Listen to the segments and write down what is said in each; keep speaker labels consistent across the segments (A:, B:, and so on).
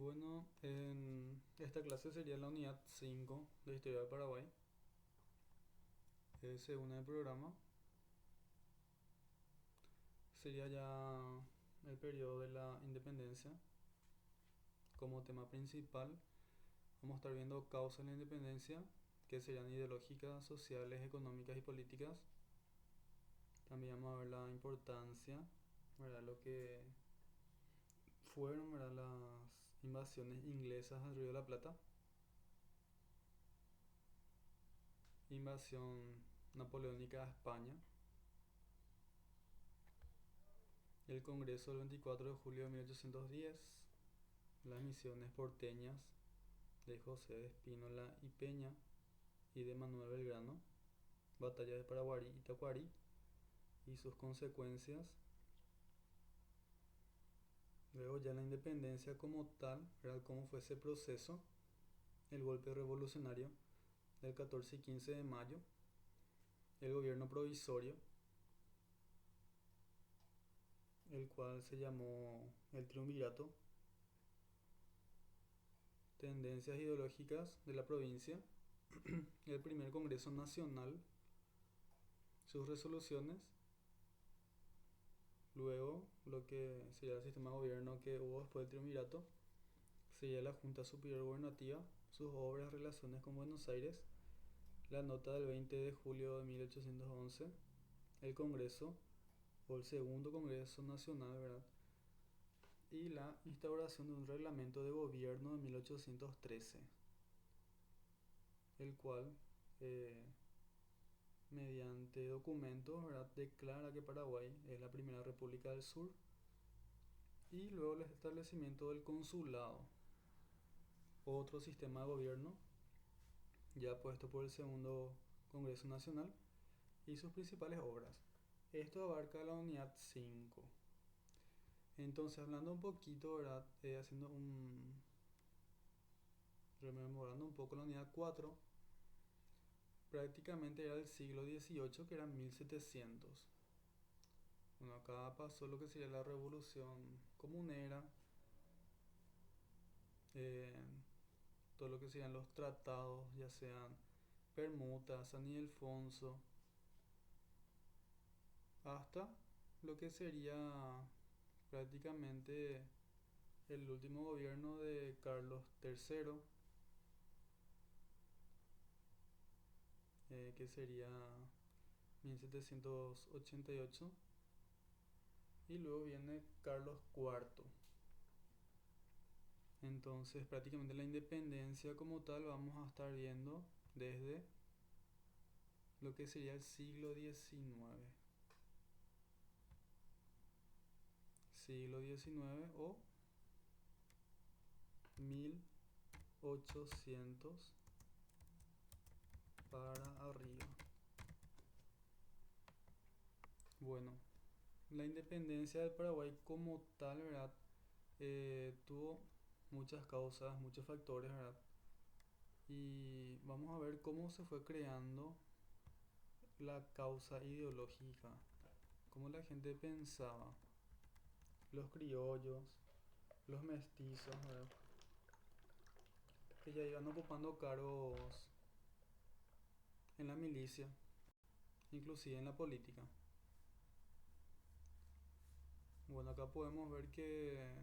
A: Bueno, en esta clase sería la unidad 5 de Historia del Paraguay. Según el programa, sería ya el periodo de la independencia. Como tema principal, vamos a estar viendo causas de la independencia, que serían ideológicas, sociales, económicas y políticas. También vamos a ver la importancia, ¿verdad? Lo que fueron, ¿verdad?, las invasiones inglesas al Río de la Plata, invasión napoleónica a España, el Congreso del 24 de julio de 1810, las misiones porteñas de José de Espínola y Peña y de Manuel Belgrano, batalla de Paraguarí y Tacuarí y sus consecuencias. Luego ya la independencia como tal, ¿verdad? Cómo fue ese proceso, el golpe revolucionario del 14 y 15 de mayo, el gobierno provisorio, el cual se llamó el triunvirato, tendencias ideológicas de la provincia, el primer Congreso Nacional, sus resoluciones, luego lo que sería el sistema de gobierno que hubo después del triunvirato, sería la Junta Superior Gubernativa, sus obras, relaciones con Buenos Aires, la nota del 20 de julio de 1811, el Congreso o el segundo Congreso Nacional, ¿verdad? Y la instauración de un reglamento de gobierno de 1813, el cual, eh, mediante documentos, ¿verdad?, declara que Paraguay es la primera república del sur, y luego el establecimiento del consulado, otro sistema de gobierno ya puesto por el segundo Congreso Nacional y sus principales obras. Esto abarca la unidad 5. Entonces, hablando un poquito, ¿verdad? Rememorando un poco la unidad 4, prácticamente era el siglo XVIII, que era 1700. Bueno, acá pasó lo que sería la revolución comunera, eh, todo lo que serían los tratados, ya sean permutas, San Ildefonso, hasta lo que sería prácticamente el último gobierno de Carlos III, que sería 1788, y luego viene Carlos IV. Entonces prácticamente la independencia como tal vamos a estar viendo desde lo que sería el siglo XIX. Siglo XIX o 1800 para arriba. Bueno, la independencia del Paraguay como tal, ¿verdad? Tuvo muchas causas, muchos factores, ¿verdad? Y vamos a ver cómo se fue creando la causa ideológica, cómo la gente pensaba, los criollos, los mestizos, ¿verdad?, que ya iban ocupando cargos en la milicia, inclusive en la política. Bueno, acá podemos ver que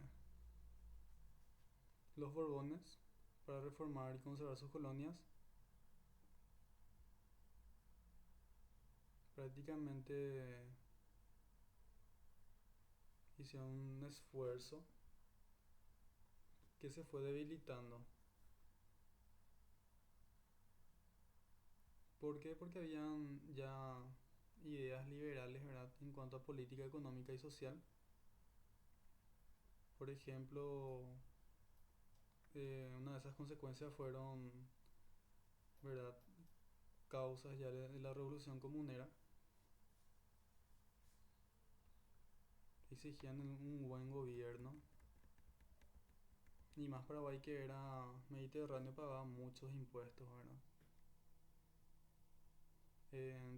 A: los Borbones, para reformar y conservar sus colonias, prácticamente hicieron un esfuerzo que se fue debilitando. ¿Por qué? Porque habían ya ideas liberales, ¿verdad?, en cuanto a política económica y social. Por ejemplo, una de esas consecuencias fueron, ¿verdad?, causas ya de la revolución comunera. Exigían un buen gobierno. Y más Paraguay, que era Mediterráneo, pagaba muchos impuestos, ¿verdad?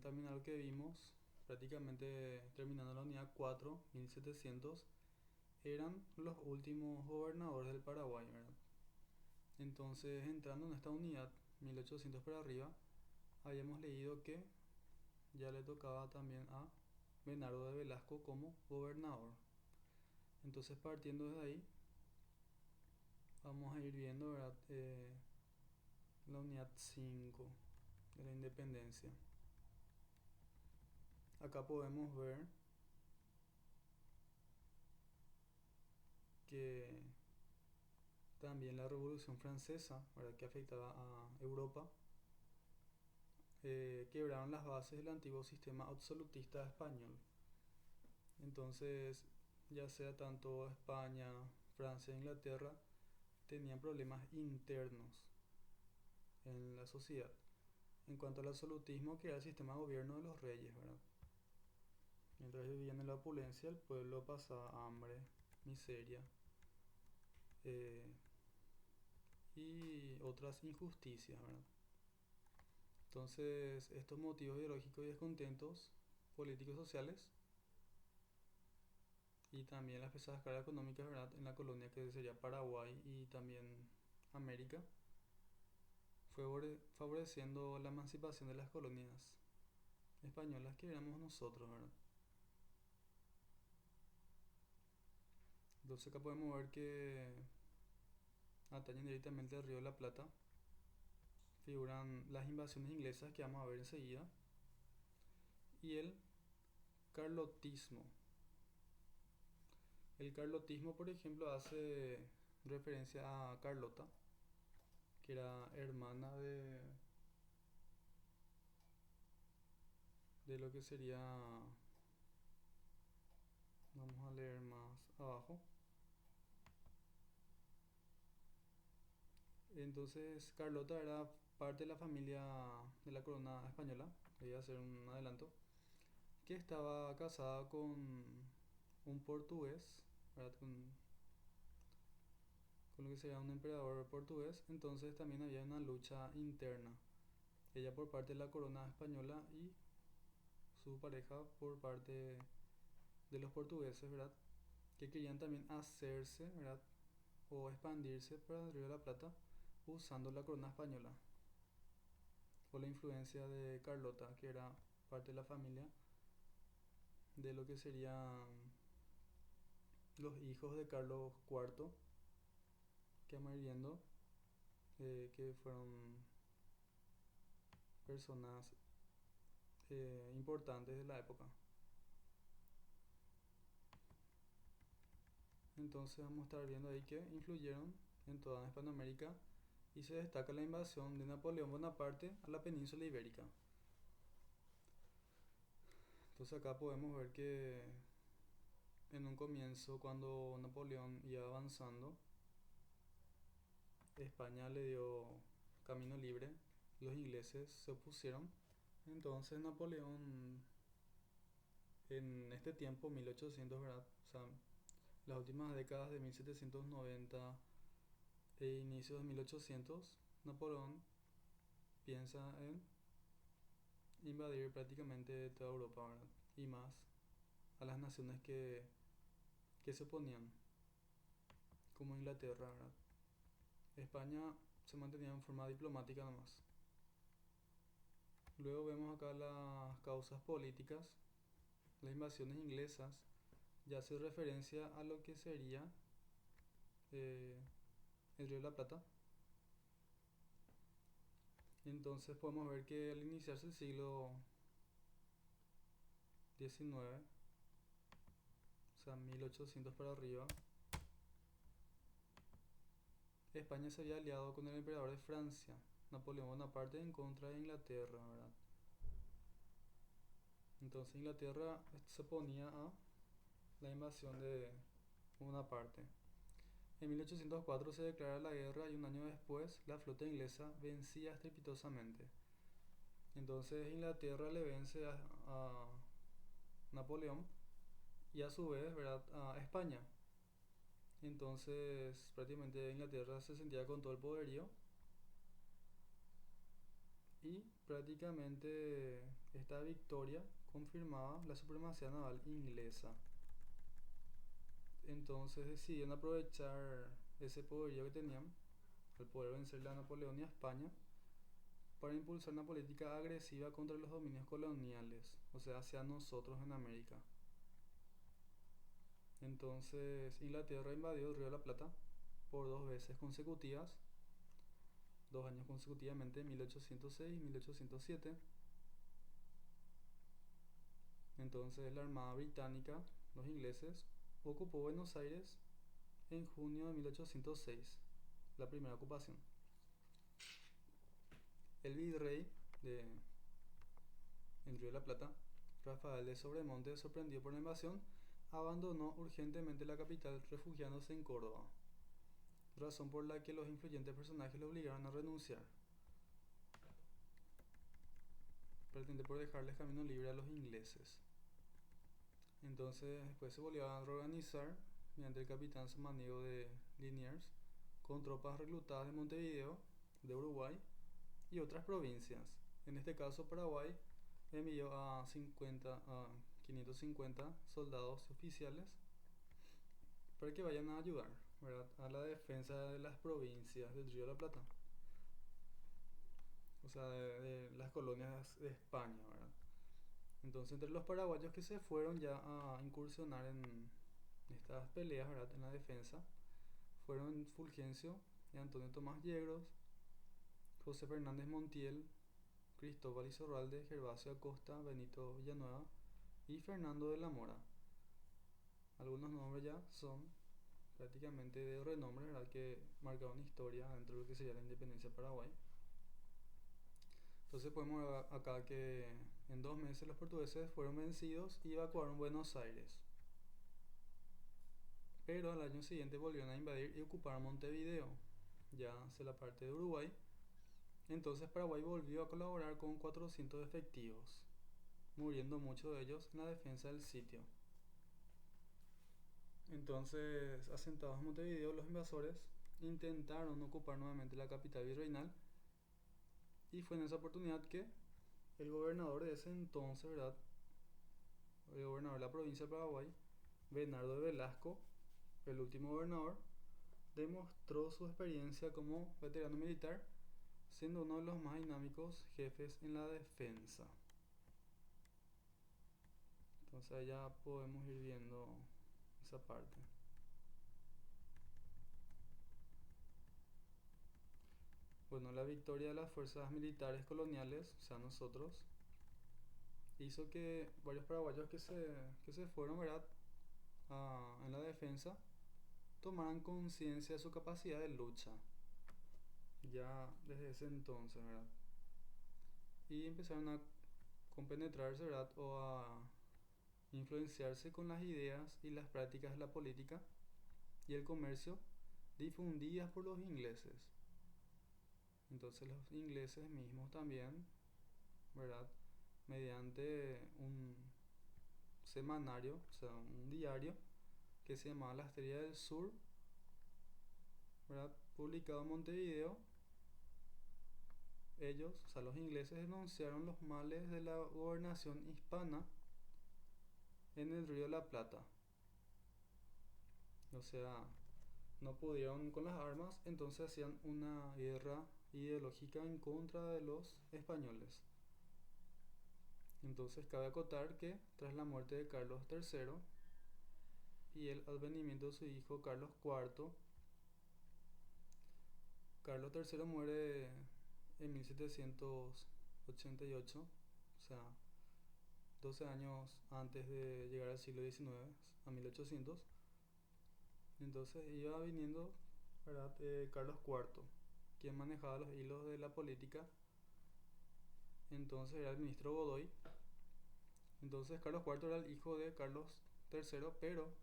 A: También algo que vimos, prácticamente terminando la unidad 4, 1700, eran los últimos gobernadores del Paraguay, ¿verdad? Entonces, entrando en esta unidad, 1800 para arriba, habíamos leído que ya le tocaba también a Bernardo de Velasco como gobernador. Entonces, partiendo de ahí, vamos a ir viendo, ¿verdad? La unidad 5 de la independencia. Acá podemos ver que también la Revolución Francesa, ¿verdad?, que afectaba a Europa, quebraron las bases del antiguo sistema absolutista español. Entonces, ya sea tanto España, Francia e Inglaterra, tenían problemas internos en la sociedad. En cuanto al absolutismo, que era el sistema de gobierno de los reyes, ¿verdad? Mientras vivían en la opulencia, el pueblo pasaba hambre, miseria eh, y otras injusticias, ¿verdad? Entonces, estos motivos ideológicos y descontentos políticos sociales y también las pesadas cargas económicas, ¿verdad?, en la colonia que sería Paraguay y también América, fue favoreciendo la emancipación de las colonias españolas que éramos nosotros, ¿verdad? Entonces acá podemos ver que atañen directamente al Río de la Plata, figuran las invasiones inglesas que vamos a ver enseguida y el carlotismo. El carlotismo, por ejemplo, hace referencia a Carlota, que era hermana de lo que sería, vamos a leer más abajo. Entonces Carlota era parte de la familia de la corona española, voy a hacer un adelanto, que estaba casada con un portugués, ¿verdad?, con lo que sería un emperador portugués. Entonces también había una lucha interna, ella por parte de la corona española y su pareja por parte de los portugueses, ¿verdad?, que querían también hacerse, ¿verdad?, o expandirse para el Río de la Plata usando la corona española o la influencia de Carlota, que era parte de la familia de lo que serían los hijos de Carlos IV, que vamos a ir viendo, que fueron personas importantes de la época. Entonces vamos a estar viendo ahí que influyeron en toda Hispanoamérica y se destaca la invasión de Napoleón Bonaparte a la península ibérica. Entonces acá podemos ver que en un comienzo, cuando Napoleón iba avanzando, España le dio camino libre, los ingleses se opusieron. Entonces Napoleón, en este tiempo, 1800, ¿verdad?, o sea, las últimas décadas de 1790 e inicios de 1800, Napoleón piensa en invadir prácticamente toda Europa, ¿verdad?, y más a las naciones que se oponían, como Inglaterra, ¿verdad? España se mantenía en forma diplomática nomás. Luego vemos acá las causas políticas. Las invasiones inglesas ya hace referencia a lo que sería eh, el Río de la Plata. Entonces podemos ver que al iniciarse el siglo XIX, o sea, 1800 para arriba, España se había aliado con el emperador de Francia, Napoleón Bonaparte, en contra de Inglaterra, ¿verdad? Entonces Inglaterra se oponía a la invasión de una parte. En 1804 se declara la guerra y un año después la flota inglesa vencía estrepitosamente. Entonces Inglaterra le vence a Napoleón y a su vez, ¿verdad?, a España. Entonces prácticamente Inglaterra se sentía con todo el poderío y prácticamente esta victoria confirmaba la supremacía naval inglesa. Entonces decidieron aprovechar ese poderío que tenían, el poder vencerle a Napoleón y a España, para impulsar una política agresiva contra los dominios coloniales, o sea, hacia nosotros en América. Entonces Inglaterra invadió el Río de la Plata por 2 veces consecutivas, 2 años consecutivamente, 1806 y 1807. Entonces la Armada Británica, los ingleses, ocupó Buenos Aires en junio de 1806, la primera ocupación. El virrey de el Río de la Plata, Rafael de Sobremonte, sorprendido por la invasión, abandonó urgentemente la capital refugiándose en Córdoba, razón por la que los influyentes personajes le obligaron a renunciar, pretende por dejarles camino libre a los ingleses. Entonces después se volvió a reorganizar mediante el capitán Samaniego de Liniers, con tropas reclutadas de Montevideo, de Uruguay y otras provincias. En este caso Paraguay envió a 550 soldados oficiales para que vayan a ayudar, ¿verdad?, a la defensa de las provincias del Río de la Plata, o sea, de las colonias de España, ¿verdad? Entonces, entre los paraguayos que se fueron ya a incursionar en estas peleas, ¿verdad?, en la defensa, fueron Fulgencio y Antonio Tomás Yegros, José Fernández Montiel, Cristóbal Isorralde, Gervasio Acosta, Benito Villanueva y Fernando de la Mora. Algunos nombres ya son prácticamente de renombre, ¿verdad?, que marcaron historia dentro de lo que sería la independencia de Paraguay. Entonces podemos ver acá que en 2 meses los portugueses fueron vencidos y evacuaron Buenos Aires. Pero al año siguiente volvieron a invadir y ocuparon Montevideo, ya hacia la parte de Uruguay. Entonces Paraguay volvió a colaborar con 400 efectivos, muriendo muchos de ellos en la defensa del sitio. Entonces, asentados en Montevideo, los invasores intentaron ocupar nuevamente la capital virreinal, y fue en esa oportunidad que el gobernador de ese entonces, ¿verdad?, el gobernador de la provincia de Paraguay, Bernardo de Velasco, el último gobernador, demostró su experiencia como veterano militar, siendo uno de los más dinámicos jefes en la defensa. Entonces ya podemos ir viendo esa parte. Bueno, la victoria de las fuerzas militares coloniales, o sea, nosotros, hizo que varios paraguayos que se fueron, ¿verdad?, en la defensa, tomaran conciencia de su capacidad de lucha, ya desde ese entonces, ¿verdad? Y empezaron a compenetrarse, ¿verdad?, o a influenciarse con las ideas y las prácticas de la política y el comercio difundidas por los ingleses. Entonces los ingleses mismos también, ¿verdad?, mediante un semanario, o sea, un diario que se llamaba La Estrella del Sur, ¿verdad?, publicado en Montevideo, ellos, o sea, los ingleses, denunciaron los males de la gobernación hispana en el Río de la Plata. O sea, no pudieron con las armas, entonces hacían una guerra ideológica en contra de los españoles. Entonces cabe acotar que tras la muerte de Carlos III y el advenimiento de su hijo Carlos IV, Carlos III muere en 1788, o sea, 12 años antes de llegar al siglo XIX, a 1800. Entonces iba viniendo, ¿verdad?, Carlos IV, quien manejaba los hilos de la política. Entonces era el ministro Godoy. Entonces Carlos IV era el hijo de Carlos III, pero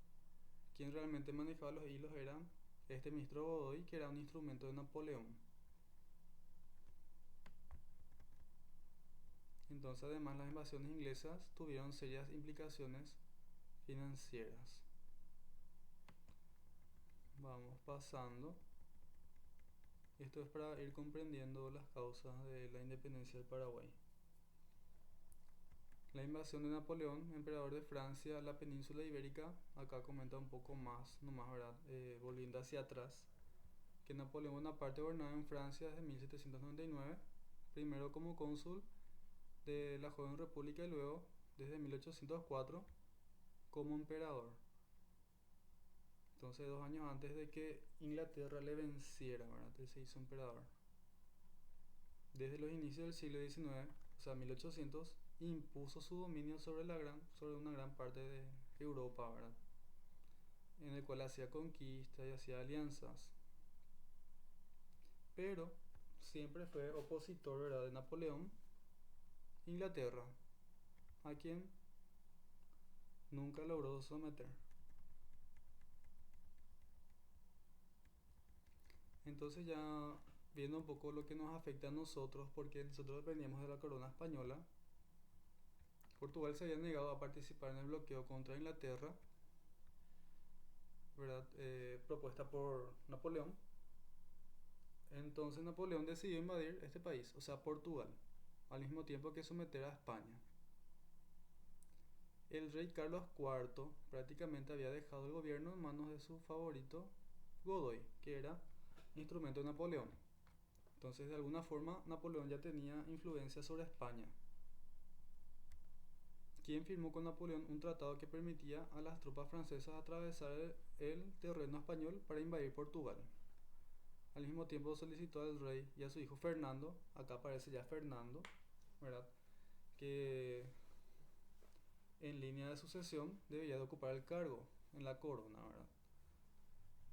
A: quien realmente manejaba los hilos era este ministro Godoy, que era un instrumento de Napoleón. Entonces, además, las invasiones inglesas tuvieron serias implicaciones financieras. Vamos pasando. Esto es para ir comprendiendo las causas de la independencia del Paraguay. La invasión de Napoleón, emperador de Francia, a la península ibérica, acá comenta un poco más, nomás, ¿verdad? Volviendo hacia atrás, que Napoleón Bonaparte gobernaba en Francia desde 1799, primero como cónsul de la joven república y luego, desde 1804, como emperador. Entonces, 2 años antes de que Inglaterra le venciera, ¿verdad? Él se hizo emperador. Desde los inicios del siglo XIX, o sea, 1800, impuso su dominio sobre una gran parte de Europa, ¿verdad? En el cual hacía conquistas y hacía alianzas. Pero siempre fue opositor, ¿verdad?, de Napoleón, Inglaterra, a quien nunca logró someter. Entonces ya viendo un poco lo que nos afecta a nosotros, porque nosotros veníamos de la corona española, Portugal se había negado a participar en el bloqueo contra Inglaterra, ¿verdad? Propuesta por Napoleón. Entonces Napoleón decidió invadir este país, o sea, Portugal, al mismo tiempo que someter a España. El rey Carlos IV prácticamente había dejado el gobierno en manos de su favorito Godoy, que era instrumento de Napoleón. Entonces, de alguna forma, Napoleón ya tenía influencia sobre España, quien firmó con Napoleón un tratado que permitía a las tropas francesas atravesar el terreno español para invadir Portugal. Al mismo tiempo solicitó al rey y a su hijo Fernando, acá aparece ya Fernando, ¿verdad?, que en línea de sucesión debía de ocupar el cargo en la corona, ¿verdad?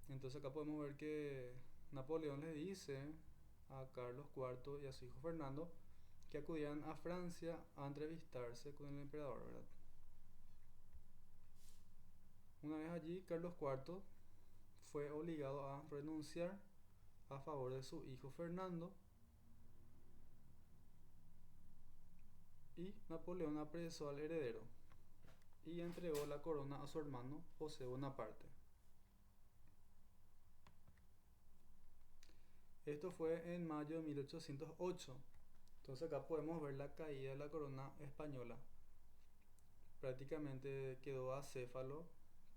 A: Entonces acá podemos ver que Napoleón le dice a Carlos IV y a su hijo Fernando que acudieran a Francia a entrevistarse con el emperador, ¿verdad? Una vez allí, Carlos IV fue obligado a renunciar a favor de su hijo Fernando y Napoleón apresó al heredero y entregó la corona a su hermano José Bonaparte. Esto fue en mayo de 1808. Entonces acá podemos ver la caída de la corona española. Prácticamente quedó acéfalo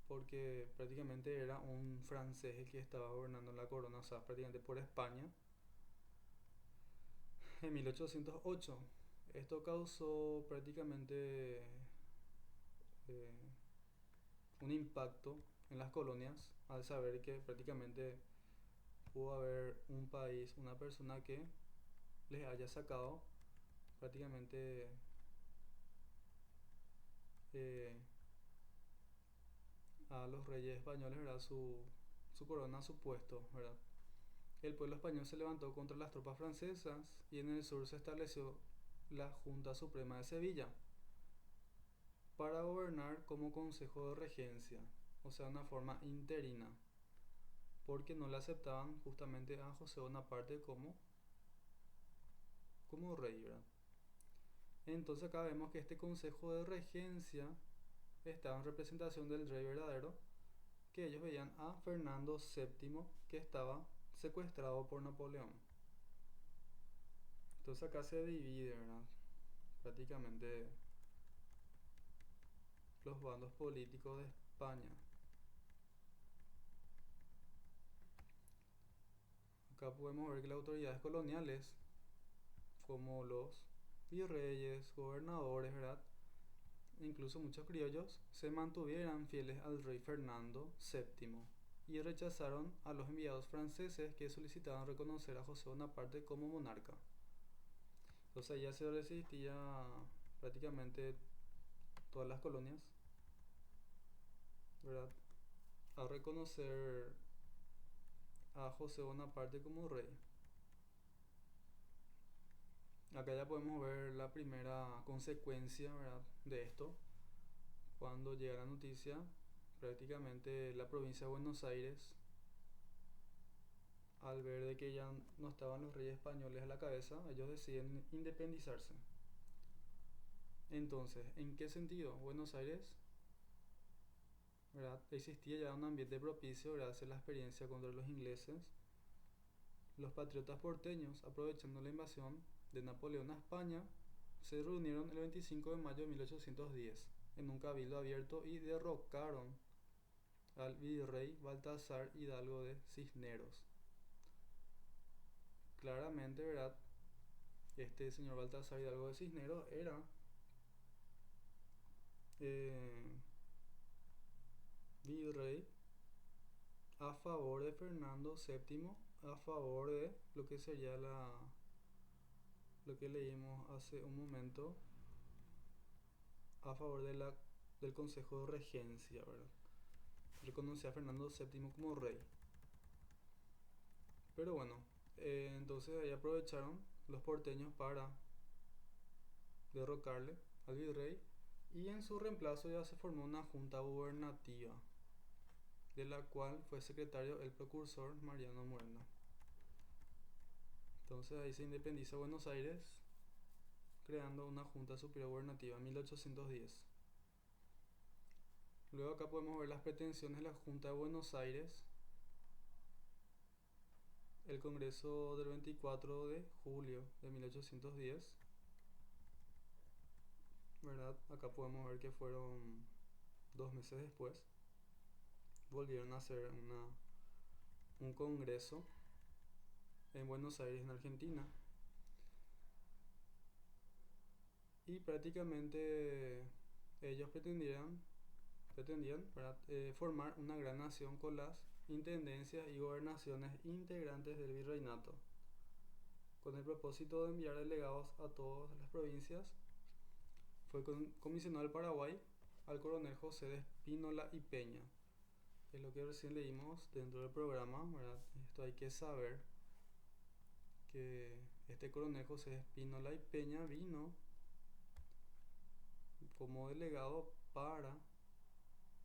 A: porque prácticamente era un francés el que estaba gobernando la corona, o sea, prácticamente por España, en 1808. Esto causó prácticamente eh, un impacto en las colonias al saber que prácticamente pudo haber un país, una persona que les haya sacado prácticamente eh, a los reyes españoles, ¿verdad?, su corona, su puesto, ¿verdad? El pueblo español se levantó contra las tropas francesas y en el sur se estableció la Junta Suprema de Sevilla para gobernar como consejo de regencia, o sea, una forma interina, porque no le aceptaban justamente a José Bonaparte como rey, ¿verdad? Entonces acá vemos que este consejo de regencia estaba en representación del rey verdadero, que ellos veían a Fernando VII, que estaba secuestrado por Napoleón. Entonces acá se divide, ¿verdad?, prácticamente los bandos políticos de España. Acá podemos ver que las autoridades coloniales, como los virreyes, gobernadores, ¿verdad?, incluso muchos criollos, se mantuvieran fieles al rey Fernando VII y rechazaron a los enviados franceses que solicitaban reconocer a José Bonaparte como monarca. Entonces ya se resistía prácticamente todas las colonias, ¿verdad?, a reconocer a José Bonaparte como rey. Acá ya podemos ver la primera consecuencia, ¿verdad?, de esto. Cuando llega la noticia, prácticamente la provincia de Buenos Aires, al ver de que ya no estaban los reyes españoles a la cabeza, ellos deciden independizarse. Entonces, ¿en qué sentido? Buenos Aires, ¿verdad?, existía ya un ambiente propicio gracias a la experiencia contra los ingleses. Los patriotas porteños, aprovechando la invasión de Napoleón a España, se reunieron el 25 de mayo de 1810 en un cabildo abierto y derrocaron al virrey Baltasar Hidalgo de Cisneros. Claramente, ¿verdad? Este señor Baltasar Hidalgo de Cisneros era eh, virrey a favor de Fernando VII, a favor de lo que sería lo que leímos hace un momento, a favor del Consejo de Regencia, ¿verdad? Reconocía a Fernando VII como rey. Pero bueno, entonces ahí aprovecharon los porteños para derrocarle al virrey y en su reemplazo ya se formó una junta gubernativa, de la cual fue secretario el precursor Mariano Moreno. Entonces ahí se independiza Buenos Aires, creando una junta superior gubernativa en 1810. Luego acá podemos ver las pretensiones de la Junta de Buenos Aires, el Congreso del 24 de julio de 1810, ¿verdad? Acá podemos ver que fueron 2 meses después, volvieron a hacer un congreso en Buenos Aires, en Argentina, y prácticamente ellos pretendían, ¿verdad? Formar una gran nación con las intendencias y gobernaciones integrantes del virreinato, con el propósito de enviar delegados a todas las provincias. Fue comisionado al Paraguay al coronel José de Espínola y Peña. Es lo que recién leímos dentro del programa, ¿verdad? Esto hay que saber que este coronel José de Espínola y Peña vino como delegado para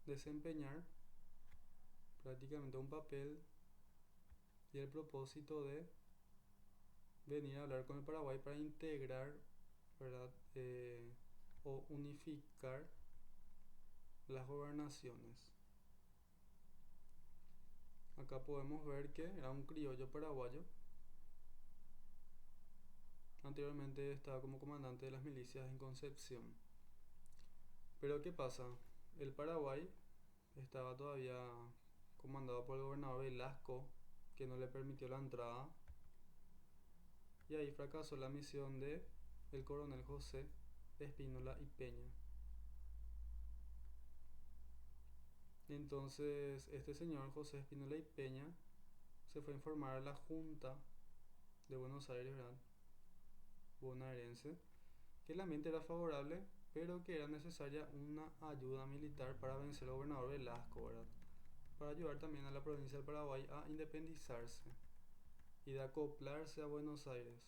A: desempeñar prácticamente un papel y el propósito de venir a hablar con el Paraguay para integrar, ¿verdad? O unificar las gobernaciones. Acá podemos ver que era un criollo paraguayo. Anteriormente estaba como comandante de las milicias en Concepción. Pero ¿qué pasa? El Paraguay estaba todavía comandado por el gobernador Velasco, que no le permitió la entrada. Y ahí fracasó la misión de el coronel José Espínola y Peña. Entonces este señor José Espínola y Peña se fue a informar a la Junta de Buenos Aires, ¿verdad? Bonaerense, que el ambiente era favorable, pero que era necesaria una ayuda militar para vencer al gobernador Velasco, ¿verdad? Para ayudar también a la provincia del Paraguay a independizarse y de acoplarse a Buenos Aires.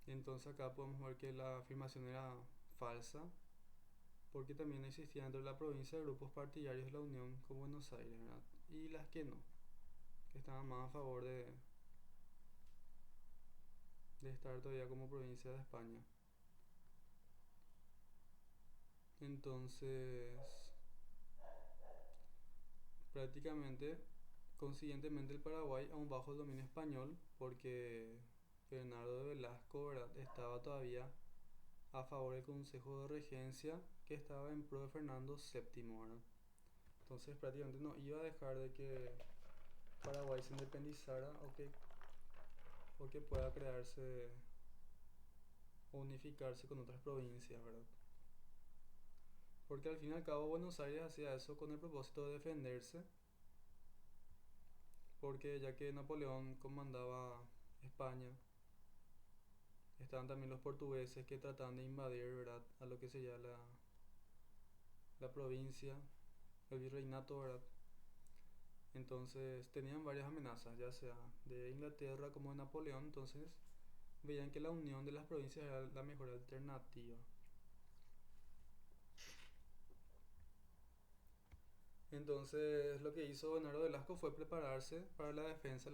A: Entonces acá podemos ver que la afirmación era falsa, porque también existían dentro de la provincia grupos partidarios de la unión con Buenos Aires, ¿verdad? Y las que no, que estaban más a favor de estar todavía como provincia de España. Entonces, prácticamente, consiguientemente el Paraguay, aún bajo el dominio español, porque Bernardo de Velasco, ¿verdad?, estaba todavía a favor del Consejo de Regencia, que estaba en pro de Fernando VII, ¿verdad? Entonces prácticamente no iba a dejar de que Paraguay se independizara o que pueda crearse o unificarse con otras provincias, ¿verdad? Porque al fin y al cabo Buenos Aires hacía eso con el propósito de defenderse, porque ya que Napoleón comandaba España, estaban también los portugueses que trataban de invadir, ¿verdad?, a lo que sería la provincia, el virreinato, ¿verdad? Entonces tenían varias amenazas, ya sea de Inglaterra como de Napoleón. Entonces veían que la unión de las provincias era la mejor alternativa. Entonces lo que hizo Bernardo Velasco fue prepararse para la defensa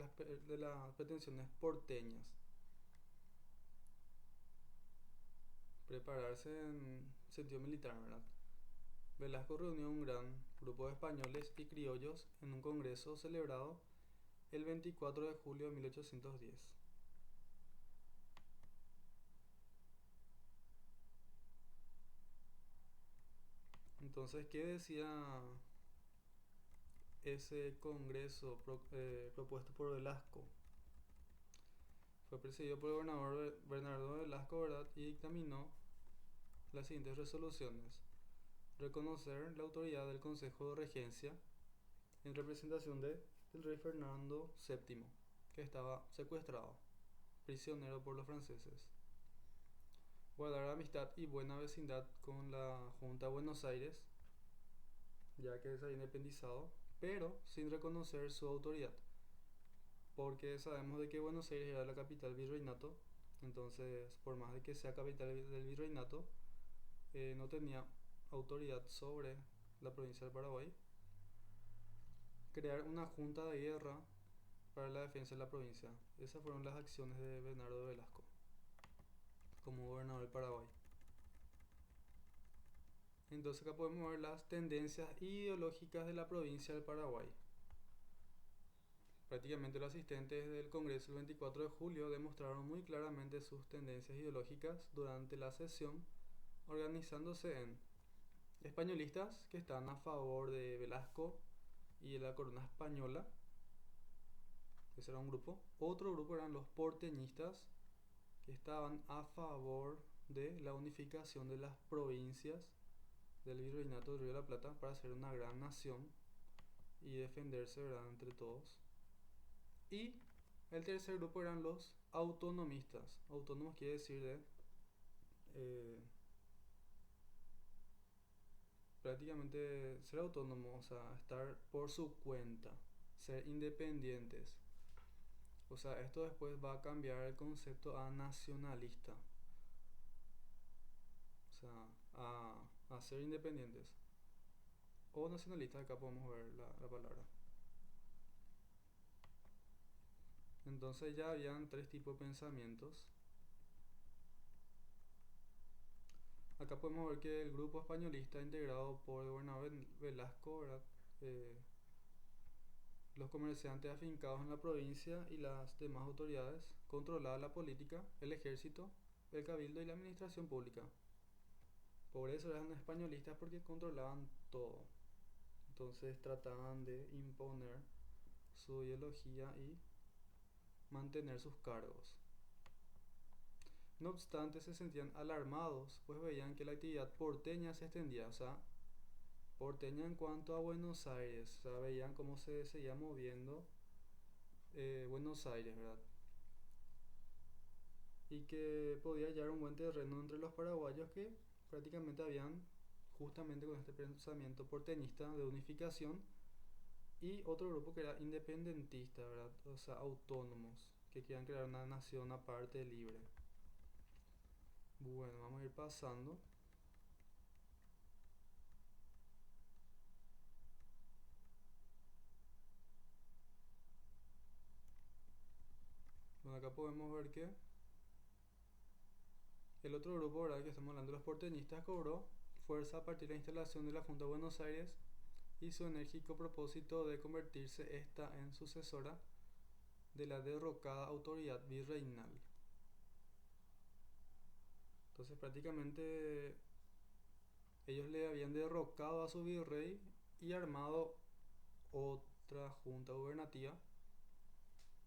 A: de las pretensiones porteñas. Prepararse en sentido militar, ¿verdad? Velasco reunió un gran grupo de españoles y criollos en un congreso celebrado el 24 de julio de 1810. Entonces, ¿qué decía ese congreso propuesto por Velasco? Fue presidido por el gobernador Bernardo Velasco, ¿verdad? Y dictaminó las siguientes resoluciones: reconocer la autoridad del Consejo de Regencia en representación del rey Fernando VII, que estaba secuestrado, prisionero por los franceses; guardar amistad y buena vecindad con la Junta de Buenos Aires, ya que se había independizado, pero sin reconocer su autoridad, porque sabemos de que Buenos Aires era la capital virreinato. Entonces, por más de que sea capital del virreinato, no tenía autoridad sobre la provincia del Paraguay. Crear una junta de guerra para la defensa de la provincia. Esas fueron las acciones de Bernardo Velasco como gobernador del Paraguay. Entonces acá podemos ver las tendencias ideológicas de la provincia del Paraguay. Prácticamente los asistentes del Congreso el 24 de julio demostraron muy claramente sus tendencias ideológicas durante la sesión, organizándose en españolistas, que están a favor de Velasco y de la corona española. Ese era un grupo. Otro grupo eran los porteñistas, que estaban a favor de la unificación de las provincias del virreinato del Río de la Plata para hacer una gran nación y defenderse, ¿verdad?, entre todos. Y el tercer grupo eran los autonomistas. Autónomos quiere decir de prácticamente ser autónomo, o sea, estar por su cuenta, ser independientes. O sea, esto después va a cambiar el concepto a nacionalista, o sea, a ser independientes. O nacionalistas, acá podemos ver la palabra. Entonces ya habían tres tipos de pensamientos. Acá podemos ver que el grupo españolista integrado por el gobernador Velasco, ¿verdad?, los comerciantes afincados en la provincia y las demás autoridades controlaban la política, el ejército, el cabildo y la administración pública. Por eso eran españolistas, porque controlaban todo. Entonces trataban de imponer su ideología y mantener sus cargos. No obstante, se sentían alarmados, pues veían que la actividad porteña se extendía, o sea, porteña en cuanto a Buenos Aires, o sea, veían cómo se seguía moviendo Buenos Aires, ¿verdad? Y que podía hallar un buen terreno entre los paraguayos, que prácticamente habían, justamente con este pensamiento porteñista de unificación, y otro grupo que era independentista, ¿verdad? O sea, autónomos, que querían crear una nación aparte, libre. Bueno, vamos a ir pasando. Bueno, acá podemos ver que el otro grupo, ¿verdad?, que estamos hablando de los porteñistas, cobró fuerza a partir de la instalación de la Junta de Buenos Aires y su enérgico propósito de convertirse esta en sucesora de la derrocada autoridad virreinal. Entonces prácticamente ellos le habían derrocado a su virrey y armado otra junta gubernativa.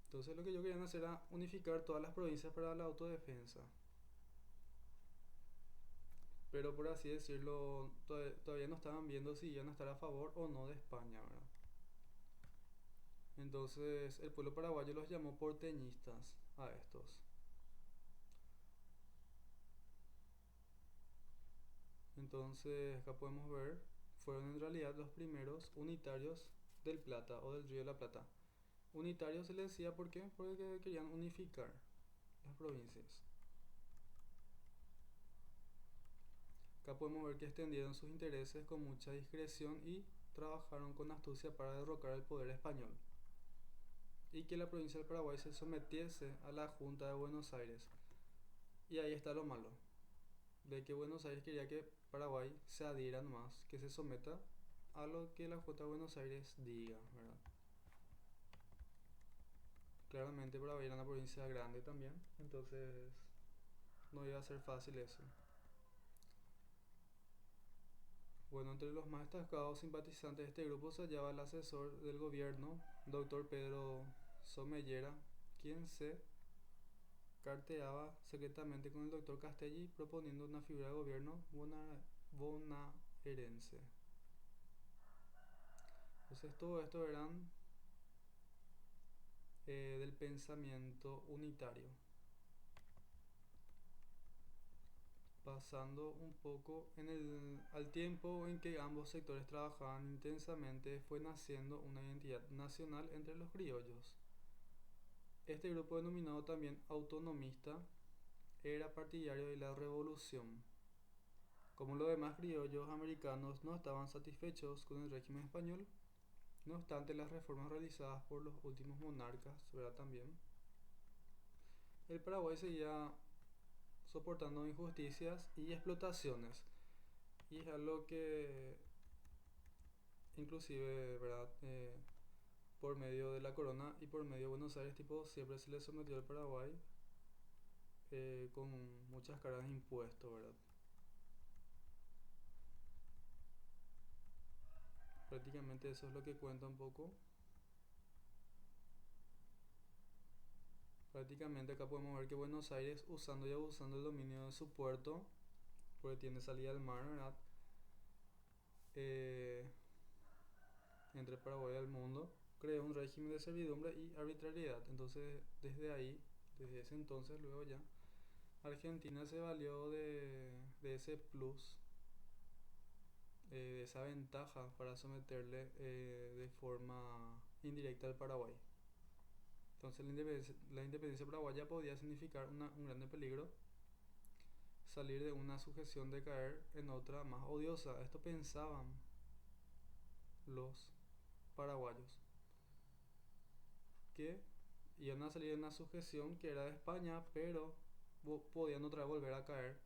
A: Entonces lo que ellos querían hacer era unificar todas las provincias para la autodefensa. Pero por así decirlo, todavía no estaban viendo si iban a estar a favor o no de España, ¿verdad? Entonces el pueblo paraguayo los llamó porteñistas a estos. Entonces acá podemos ver, fueron en realidad los primeros unitarios del Plata o del Río de la Plata. Unitarios se les decía, ¿por qué? Porque querían unificar las provincias. Acá podemos ver que extendieron sus intereses con mucha discreción y trabajaron con astucia para derrocar el poder español, y que la provincia del Paraguay se sometiese a la Junta de Buenos Aires. Y ahí está lo malo, de que Buenos Aires quería que Paraguay se adhiera más, que se someta a lo que la Junta de Buenos Aires diga, ¿verdad? Claramente Paraguay era una provincia grande también, entonces no iba a ser fácil eso. Bueno, entre los más destacados simpatizantes de este grupo se hallaba el asesor del gobierno, doctor Pedro Somellera, quien se carteaba secretamente con el doctor Castelli proponiendo una figura de gobierno bonaerense. Entonces todo esto eran del pensamiento unitario. Pasando un poco al tiempo en que ambos sectores trabajaban intensamente, fue naciendo una identidad nacional entre los criollos. Este grupo, denominado también autonomista, era partidario de la revolución. Como los demás criollos americanos no estaban satisfechos con el régimen español, no obstante las reformas realizadas por los últimos monarcas, ¿verdad? También el Paraguay seguía soportando injusticias y explotaciones. Y es algo que inclusive, ¿verdad? Por medio de la corona y por medio de Buenos Aires, tipo, siempre se le sometió al Paraguay con muchas cargas de impuestos, ¿verdad? Prácticamente eso es lo que cuenta un poco. Prácticamente acá podemos ver que Buenos Aires, usando y abusando del dominio de su puerto, porque tiene salida al mar, ¿verdad? Eh, Entre Paraguay y el mundo, creó un régimen de servidumbre y arbitrariedad. Entonces, desde ahí, desde ese entonces, luego ya, Argentina se valió de ese plus, de esa ventaja para someterle de forma indirecta al Paraguay. Entonces la independencia paraguaya podía significar un grande peligro, salir de una sujeción de caer en otra más odiosa. Esto pensaban los paraguayos, que iban a salir de una sujeción que era de España, pero podían otra vez volver a caer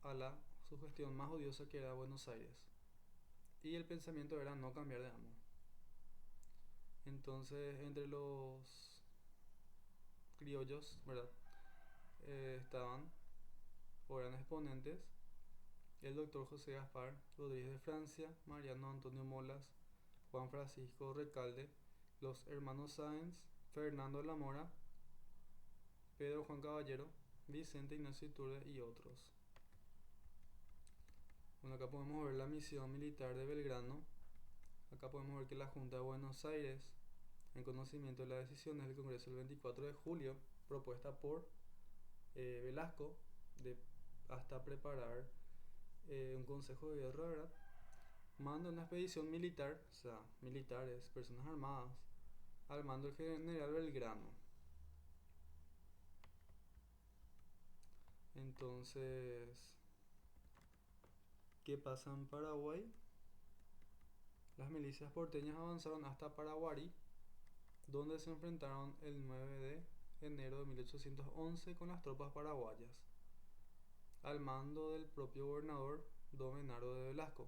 A: a la sugestión más odiosa que era Buenos Aires. Y el pensamiento era no cambiar de amo. Entonces, entre los criollos, ¿verdad? Estaban, o eran exponentes, el doctor José Gaspar Rodríguez de Francia, Mariano Antonio Molas, Juan Francisco Recalde, los hermanos Sáenz, Fernando de la Mora, Pedro Juan Caballero, Vicente Ignacio Iturbe y otros. Bueno, acá podemos ver la misión militar de Belgrano. Acá podemos ver que la Junta de Buenos Aires, en conocimiento de las decisiones del Congreso del 24 de julio, propuesta por Velasco, de hasta preparar un consejo de guerra, ¿verdad? Manda una expedición militar, o sea, militares, personas armadas, al mando del general Belgrano. Entonces, ¿qué pasa en Paraguay? Las milicias porteñas avanzaron hasta Paraguarí, donde se enfrentaron el 9 de enero de 1811 con las tropas paraguayas, al mando del propio gobernador Don Menardo de Velasco.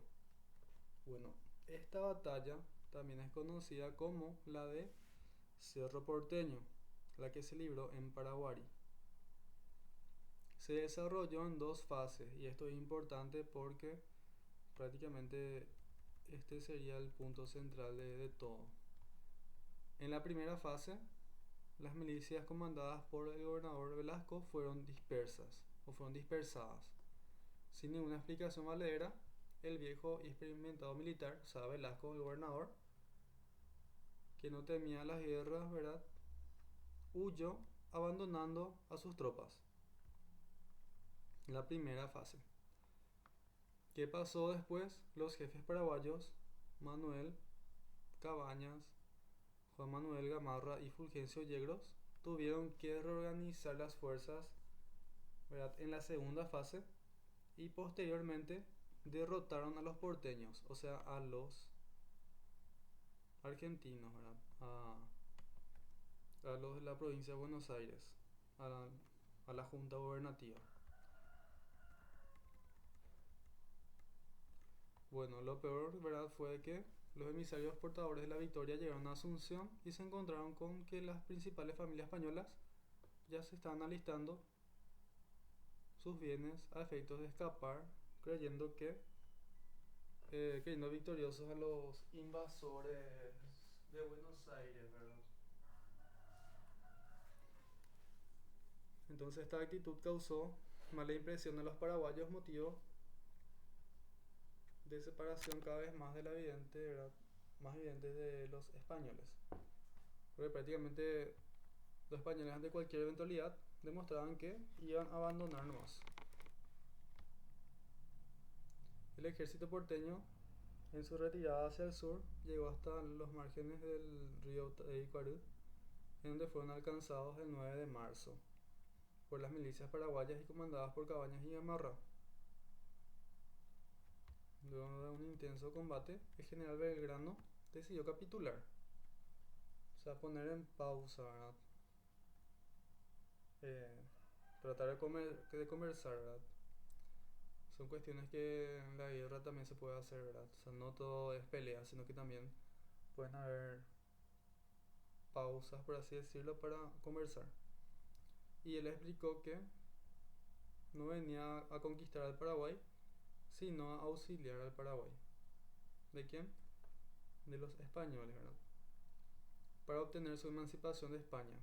A: Bueno, esta batalla también es conocida como la de Cerro Porteño, la que se libró en Paraguarí. Se desarrolló en dos fases y esto es importante porque prácticamente este sería el punto central de todo. En la primera fase, las milicias comandadas por el gobernador Velasco fueron dispersadas. Sin ninguna explicación valedera, el viejo y experimentado militar, o sea, Velasco, el gobernador, que no temía las guerras, ¿verdad? Huyó abandonando a sus tropas. La primera fase. ¿Qué pasó después? Los jefes paraguayos, Manuel Cabañas, Juan Manuel Gamarra y Fulgencio Yegros, tuvieron que reorganizar las fuerzas, ¿verdad? En la segunda fase y posteriormente derrotaron a los porteños, o sea, a los argentinos, ¿verdad? A los de la provincia de Buenos Aires, a la Junta Gubernativa. Bueno, lo peor, ¿verdad?, fue que los emisarios portadores de la victoria llegaron a Asunción y se encontraron con que las principales familias españolas ya se estaban alistando sus bienes a efectos de escapar, creyendo que queriendo victoriosos a los invasores de Buenos Aires, ¿verdad? Entonces esta actitud causó mala impresión a los paraguayos, motivo de separación cada vez más de la evidente, ¿verdad? Más evidente de los españoles. Porque prácticamente los españoles ante cualquier eventualidad demostraban que iban a abandonar nomás. El ejército porteño, en su retirada hacia el sur, llegó hasta los márgenes del río Icuarú, en donde fueron alcanzados el 9 de marzo por las milicias paraguayas y comandadas por Cabañas y Gamarra. Luego de un intenso combate, el general Belgrano decidió capitular, o sea, poner en pausa, ¿verdad? Eh, Tratar de conversar, ¿verdad? Son cuestiones que en la guerra también se puede hacer, ¿verdad? O sea, no todo es pelea, sino que también pueden haber pausas, por así decirlo, para conversar. Y él explicó que no venía a conquistar al Paraguay, sino a auxiliar al Paraguay. ¿De quién? De los españoles, ¿verdad? Para obtener su emancipación de España.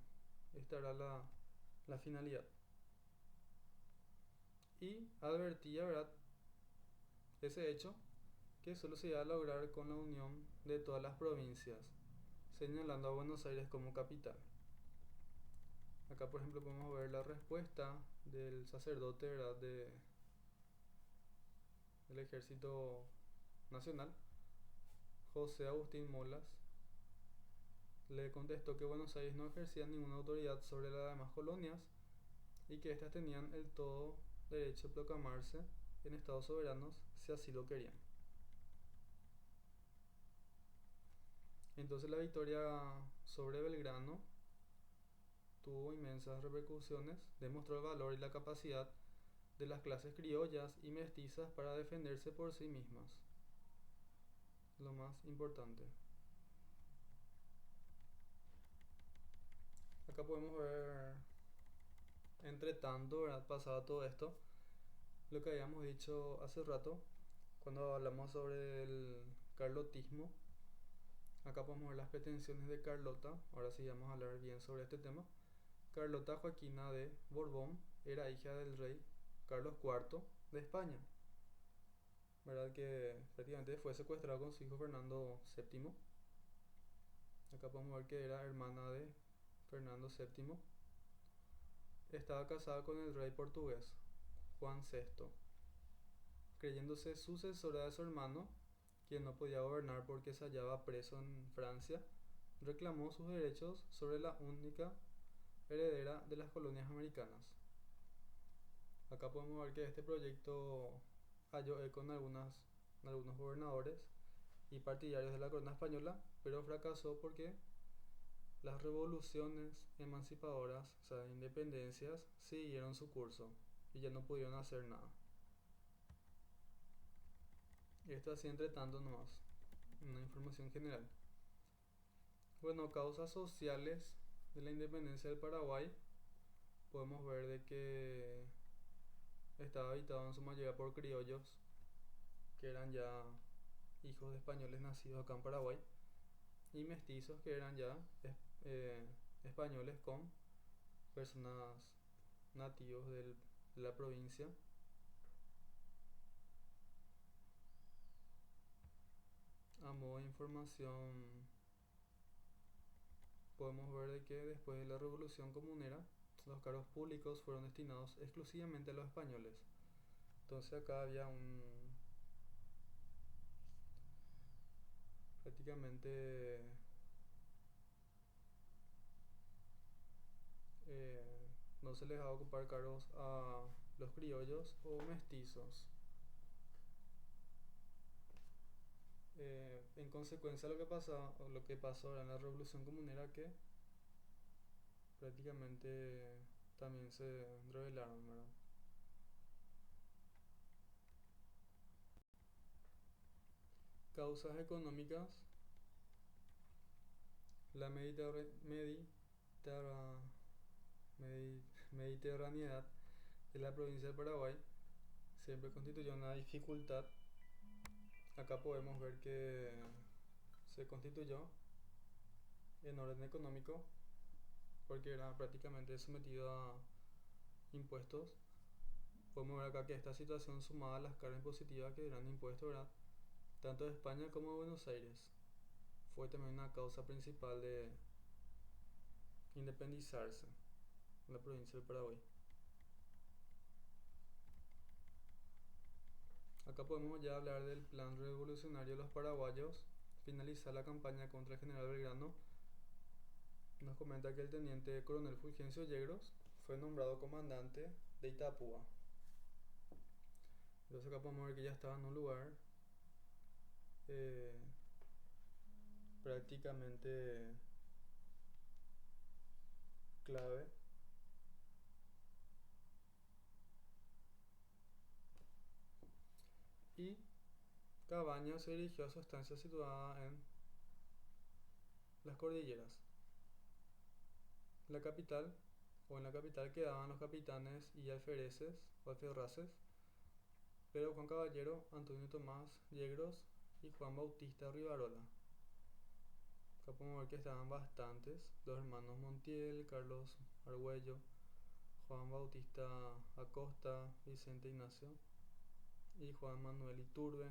A: Esta era la finalidad. Y advertía, ¿verdad?, ese hecho que solo se iba a lograr con la unión de todas las provincias, señalando a Buenos Aires como capital. Acá, por ejemplo, podemos ver la respuesta del sacerdote, ¿verdad?, del Ejército Nacional, José Agustín Molas. Le contestó que Buenos Aires no ejercía ninguna autoridad sobre las demás colonias y que éstas tenían el todo derecho a proclamarse en estados soberanos si así lo querían. Entonces la victoria sobre Belgrano tuvo inmensas repercusiones, demostró el valor y la capacidad de las clases criollas y mestizas para defenderse por sí mismas, lo más importante. Acá podemos ver, entre tanto, ¿verdad?, pasado todo esto, lo que habíamos dicho hace rato, cuando hablamos sobre el carlotismo. Acá podemos ver las pretensiones de Carlota. Ahora sí vamos a hablar bien sobre este tema. Carlota Joaquina de Borbón era hija del rey Carlos IV de España, ¿verdad?, que prácticamente fue secuestrado con su hijo Fernando VII. Acá podemos ver que era hermana de Fernando VII. Estaba casada con el rey portugués Juan VI, creyéndose sucesora de su hermano, quien no podía gobernar porque se hallaba preso en Francia. Reclamó sus derechos sobre la única heredera de las colonias americanas. Acá podemos ver que este proyecto halló eco en algunos gobernadores y partidarios de la corona española, pero fracasó porque las revoluciones emancipadoras, o sea, independencias, siguieron su curso y ya no pudieron hacer nada. Esto así entre tanto nomás, una información general. Bueno, causas sociales de la independencia del Paraguay, podemos ver de que estaba habitado en su mayoría por criollos, que eran ya hijos de españoles nacidos acá en Paraguay, y mestizos, que eran ya eh, españoles con personas nativos de la provincia. A modo de información, podemos ver de que después de la Revolución Comunera, los cargos públicos fueron destinados exclusivamente a los españoles. Entonces acá había prácticamente no se les va a ocupar cargos a los criollos o mestizos. En consecuencia, lo que pasó en la Revolución Comunera, que prácticamente también se rebelaron, ¿verdad? Causas económicas: la mediterraneidad de la provincia del Paraguay siempre constituyó una dificultad Acá podemos ver que se constituyó en orden económico porque era prácticamente sometido a impuestos. Podemos ver acá que esta situación sumada a las cargas impositivas que eran impuestos, ¿verdad? Tanto de España como de Buenos Aires, fue también una causa principal de independizarse en la provincia del Paraguay. Acá podemos ya hablar del plan revolucionario de los paraguayos, finalizar la campaña contra el general Belgrano. Nos comenta que el teniente coronel Fulgencio Yegros fue nombrado comandante de Itapúa. Entonces acá podemos ver que ya estaba en un lugar eh, prácticamente clave. Y Cabañas se dirigió a su estancia situada en las cordilleras. La capital, o en la capital quedaban los capitanes y alfereces o alferraces Pedro Juan Caballero, Antonio Tomás Yegros y Juan Bautista Rivarola. Acá podemos ver que estaban bastantes, los hermanos Montiel, Carlos Argüello, Juan Bautista Acosta, Vicente Ignacio y Juan Manuel Iturbe,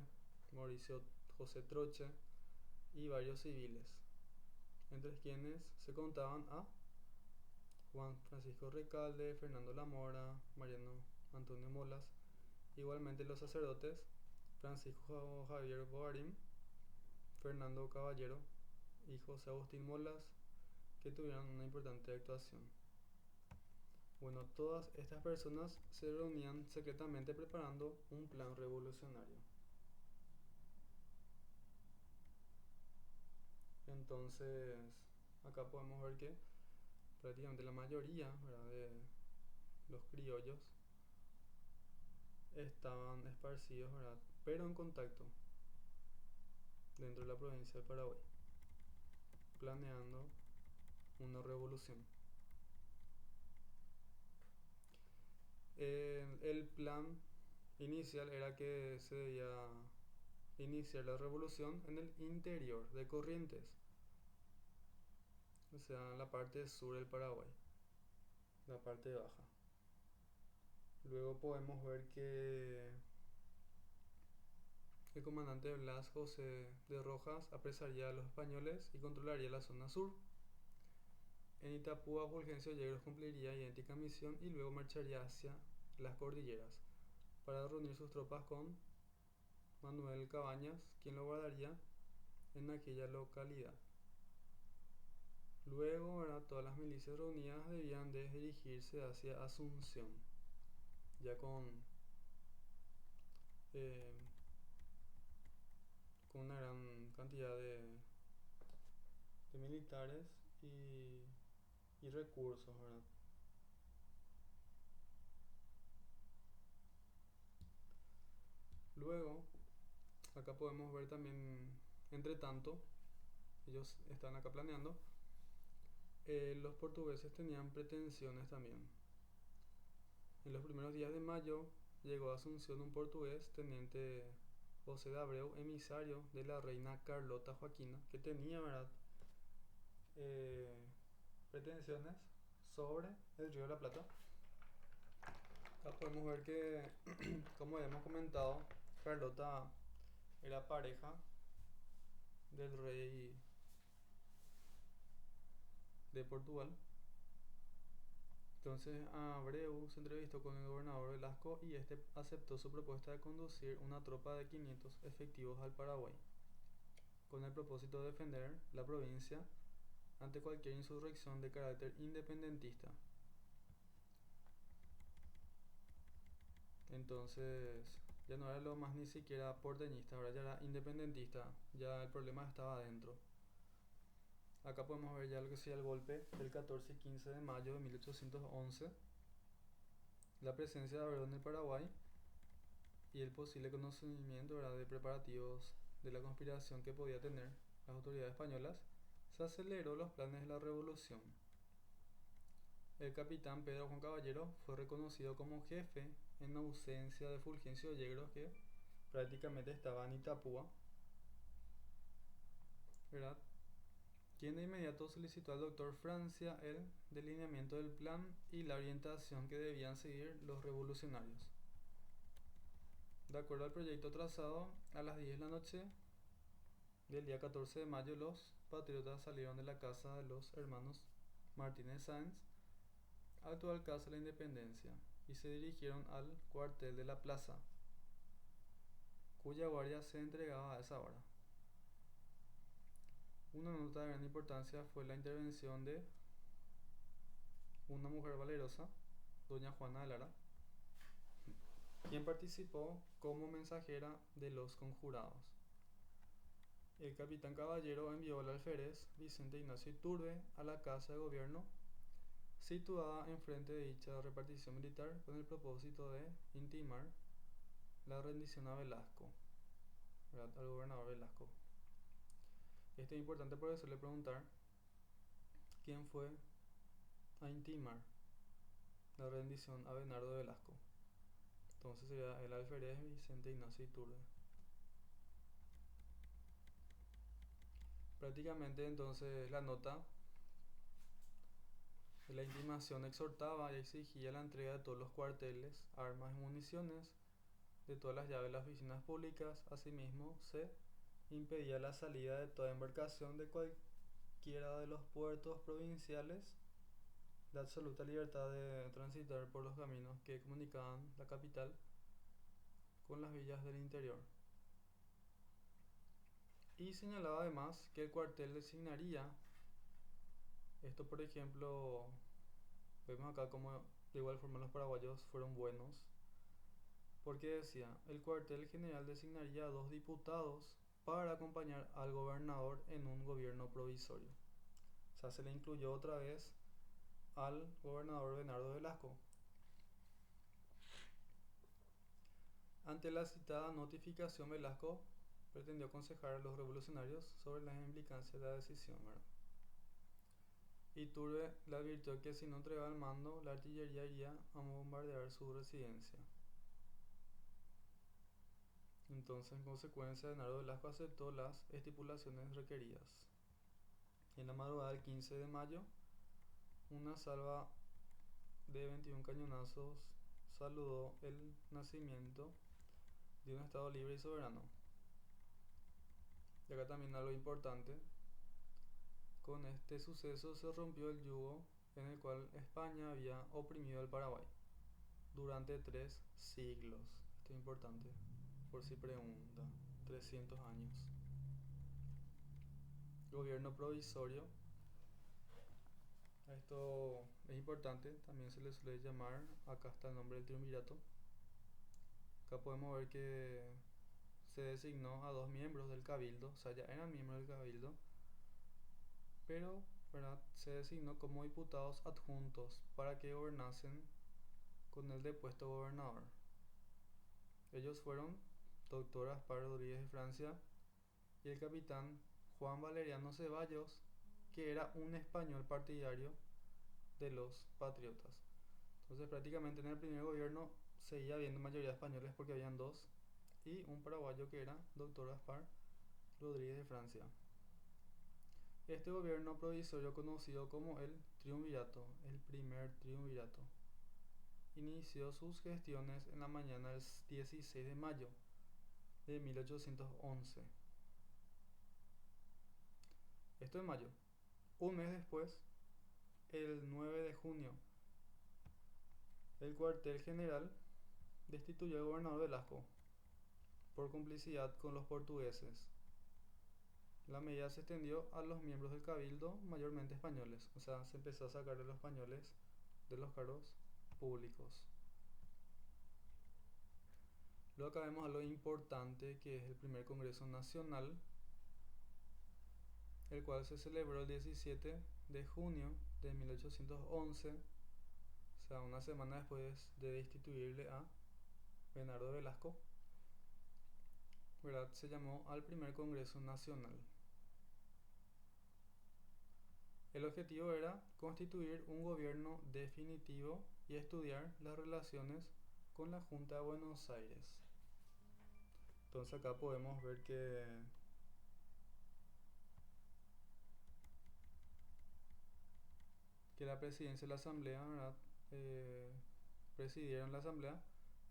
A: Mauricio José Troche y varios civiles, entre quienes se contaban a Juan Francisco Recalde, Fernando Lamora, Mariano Antonio Molas, igualmente los sacerdotes Francisco Javier Boarín, Fernando Caballero y José Agustín Molas, que tuvieron una importante actuación. Bueno, todas estas personas se reunían secretamente preparando un plan revolucionario. Entonces, acá podemos ver que prácticamente la mayoría, ¿verdad?, de los criollos estaban esparcidos, ¿verdad?, pero en contacto dentro de la provincia del Paraguay, planeando una revolución. El plan inicial era que se debía iniciar la revolución en el interior de Corrientes, o sea, la parte sur del Paraguay, la parte baja. Luego podemos ver que el comandante Blas José de Rojas apresaría a los españoles y controlaría la zona sur. En Itapúa, Fulgencio Yegros cumpliría idéntica misión y luego marcharía hacia las cordilleras para reunir sus tropas con Manuel Cabañas, quien lo guardaría en aquella localidad. Luego, ¿verdad?, todas las milicias reunidas debían de dirigirse hacia Asunción, ya eh, con una gran cantidad de militares y recursos, ¿verdad? Luego, acá podemos ver también, entre tanto, ellos están acá planeando, los portugueses tenían pretensiones también. En los primeros días de mayo llegó a Asunción un portugués, teniente José de Abreu, emisario de la reina Carlota Joaquina, que tenía, ¿verdad?, eh, pretensiones sobre el Río de la Plata. Acá podemos ver que, como hemos comentado, Carlota era pareja del rey de Portugal. Entonces Abreu se entrevistó con el gobernador Velasco y este aceptó su propuesta de conducir una tropa de 500 efectivos al Paraguay, con el propósito de defender la provincia ante cualquier insurrección de carácter independentista. Entonces ya no era lo más ni siquiera porteñista, ahora ya era independentista, ya el problema estaba adentro. Acá podemos ver ya lo que sería el golpe del 14 y 15 de mayo de 1811, la presencia de Abreu en el Paraguay y el posible conocimiento, ¿verdad?, de preparativos de la conspiración que podía tener las autoridades españolas, se aceleró los planes de la revolución. El capitán Pedro Juan Caballero fue reconocido como jefe en ausencia de Fulgencio Yegros, que prácticamente estaba en Itapúa, ¿verdad? Quien de inmediato solicitó al doctor Francia el delineamiento del plan y la orientación que debían seguir los revolucionarios. De acuerdo al proyecto trazado, a las 10 de la noche del día 14 de mayo los patriotas salieron de la casa de los hermanos Martínez Sáenz, actual Casa de la Independencia, y se dirigieron al cuartel de la plaza, cuya guardia se entregaba a esa hora. Una nota de gran importancia fue la intervención de una mujer valerosa, doña Juana de Lara, quien participó como mensajera de los conjurados. El capitán Caballero envió al alférez Vicente Ignacio Iturbe a la casa de gobierno situada enfrente de dicha repartición militar con el propósito de intimar la rendición a Velasco, ¿verdad? Al gobernador Velasco. Esto es importante porque suele preguntar quién fue a intimar la rendición a Bernardo de Velasco. Entonces sería el alférez Vicente Ignacio Iturbe. Prácticamente entonces la nota de la intimación exhortaba y exigía la entrega de todos los cuarteles, armas y municiones, de todas las llaves de las oficinas públicas. Asimismo, se impedía la salida de toda embarcación de cualquiera de los puertos provinciales, la absoluta libertad de transitar por los caminos que comunicaban la capital con las villas del interior. Y señalaba además que el cuartel designaría, esto por ejemplo, vemos acá como de igual forma los paraguayos fueron buenos, porque decía, el cuartel general designaría a 2 diputados para acompañar al gobernador en un gobierno provisorio. O sea, se le incluyó otra vez al gobernador Bernardo Velasco. Ante la citada notificación, Velasco pretendió aconsejar a los revolucionarios sobre las implicancias de la decisión, ¿verdad? Iturbe le advirtió que si no entregaba el mando, la artillería iría a bombardear su residencia. Entonces, en consecuencia, Bernardo Velasco aceptó las estipulaciones requeridas. En la madrugada del 15 de mayo, una salva de 21 cañonazos saludó el nacimiento de un Estado libre y soberano. Y acá también algo importante, con este suceso se rompió el yugo en el cual España había oprimido al Paraguay durante 3 siglos. Esto es importante, por si pregunta, 300 años. Gobierno provisorio. Esto es importante, también se le suele llamar, acá está el nombre del triunvirato. Acá podemos ver que se designó a 2 miembros del cabildo, o sea, ya eran miembros del cabildo, pero ¿verdad? Se designó como diputados adjuntos para que gobernasen con el depuesto gobernador. Ellos fueron doctor Aspar Rodríguez de Francia y el capitán Juan Valeriano Ceballos, que era un español partidario de los patriotas. Entonces prácticamente en el primer gobierno seguía habiendo mayoría de españoles porque habían 2 y un paraguayo que era doctor Aspar Rodríguez de Francia. Este gobierno provisorio, conocido como el triunvirato, el primer triunvirato, inició sus gestiones en la mañana del 16 de mayo de 1811. Esto en mayo. Un mes después, el 9 de junio, el cuartel general destituyó al gobernador Velasco por complicidad con los portugueses. La medida se extendió a los miembros del cabildo, mayormente españoles. O sea, se empezó a sacar a los españoles de los cargos públicos. Luego acá vemos algo importante, que es el primer Congreso Nacional, el cual se celebró el 17 de junio de 1811, o sea, una semana después de destituirle a Bernardo Velasco, ¿verdad? Se llamó al primer Congreso Nacional. El objetivo era constituir un gobierno definitivo y estudiar las relaciones con la Junta de Buenos Aires. Entonces acá podemos ver que la presidencia de la asamblea, ¿verdad? Eh, Presidieron la asamblea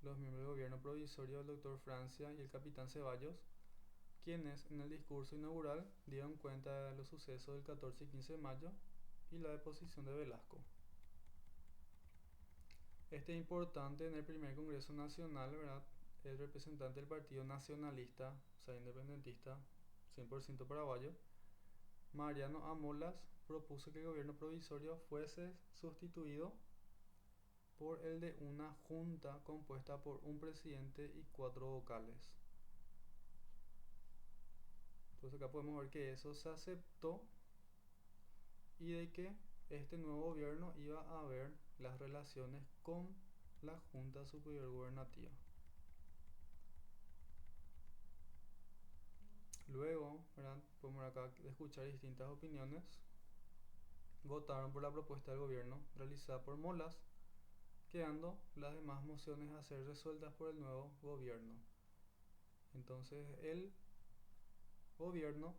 A: los miembros del gobierno provisorio, el doctor Francia y el capitán Ceballos, quienes en el discurso inaugural dieron cuenta de los sucesos del 14 y 15 de mayo y la deposición de Velasco. Este es importante en el primer Congreso Nacional, ¿verdad? El representante del Partido Nacionalista, o sea, independentista, 100% paraguayo, Mariano Amolas, propuso que el gobierno provisorio fuese sustituido por el de una junta compuesta por un presidente y 4 vocales. Entonces acá podemos ver que eso se aceptó y de que este nuevo gobierno iba a ver las relaciones con la Junta Superior Gubernativa. Luego, ¿verdad? Podemos acá escuchar distintas opiniones. Votaron por la propuesta del gobierno realizada por Molas, quedando las demás mociones a ser resueltas por el nuevo gobierno. Entonces el gobierno,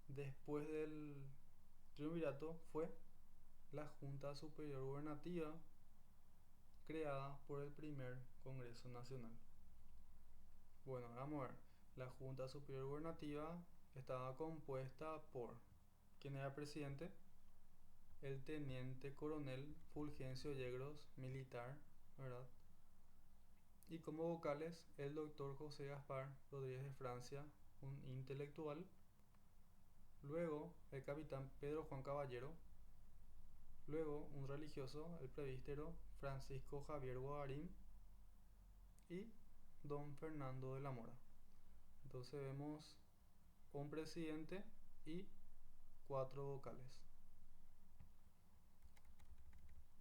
A: después del triunvirato, fue la Junta Superior Gubernativa creada por el primer Congreso Nacional. Bueno, vamos a ver. La Junta Superior Gubernativa estaba compuesta por, ¿quién era presidente? El teniente coronel Fulgencio Yegros, militar, ¿verdad? Y como vocales, el doctor José Gaspar Rodríguez de Francia, un intelectual. Luego, el capitán Pedro Juan Caballero. Luego, un religioso, el presbítero Francisco Javier Guarín. Y don Fernando de la Mora. Entonces vemos un presidente y 4 vocales.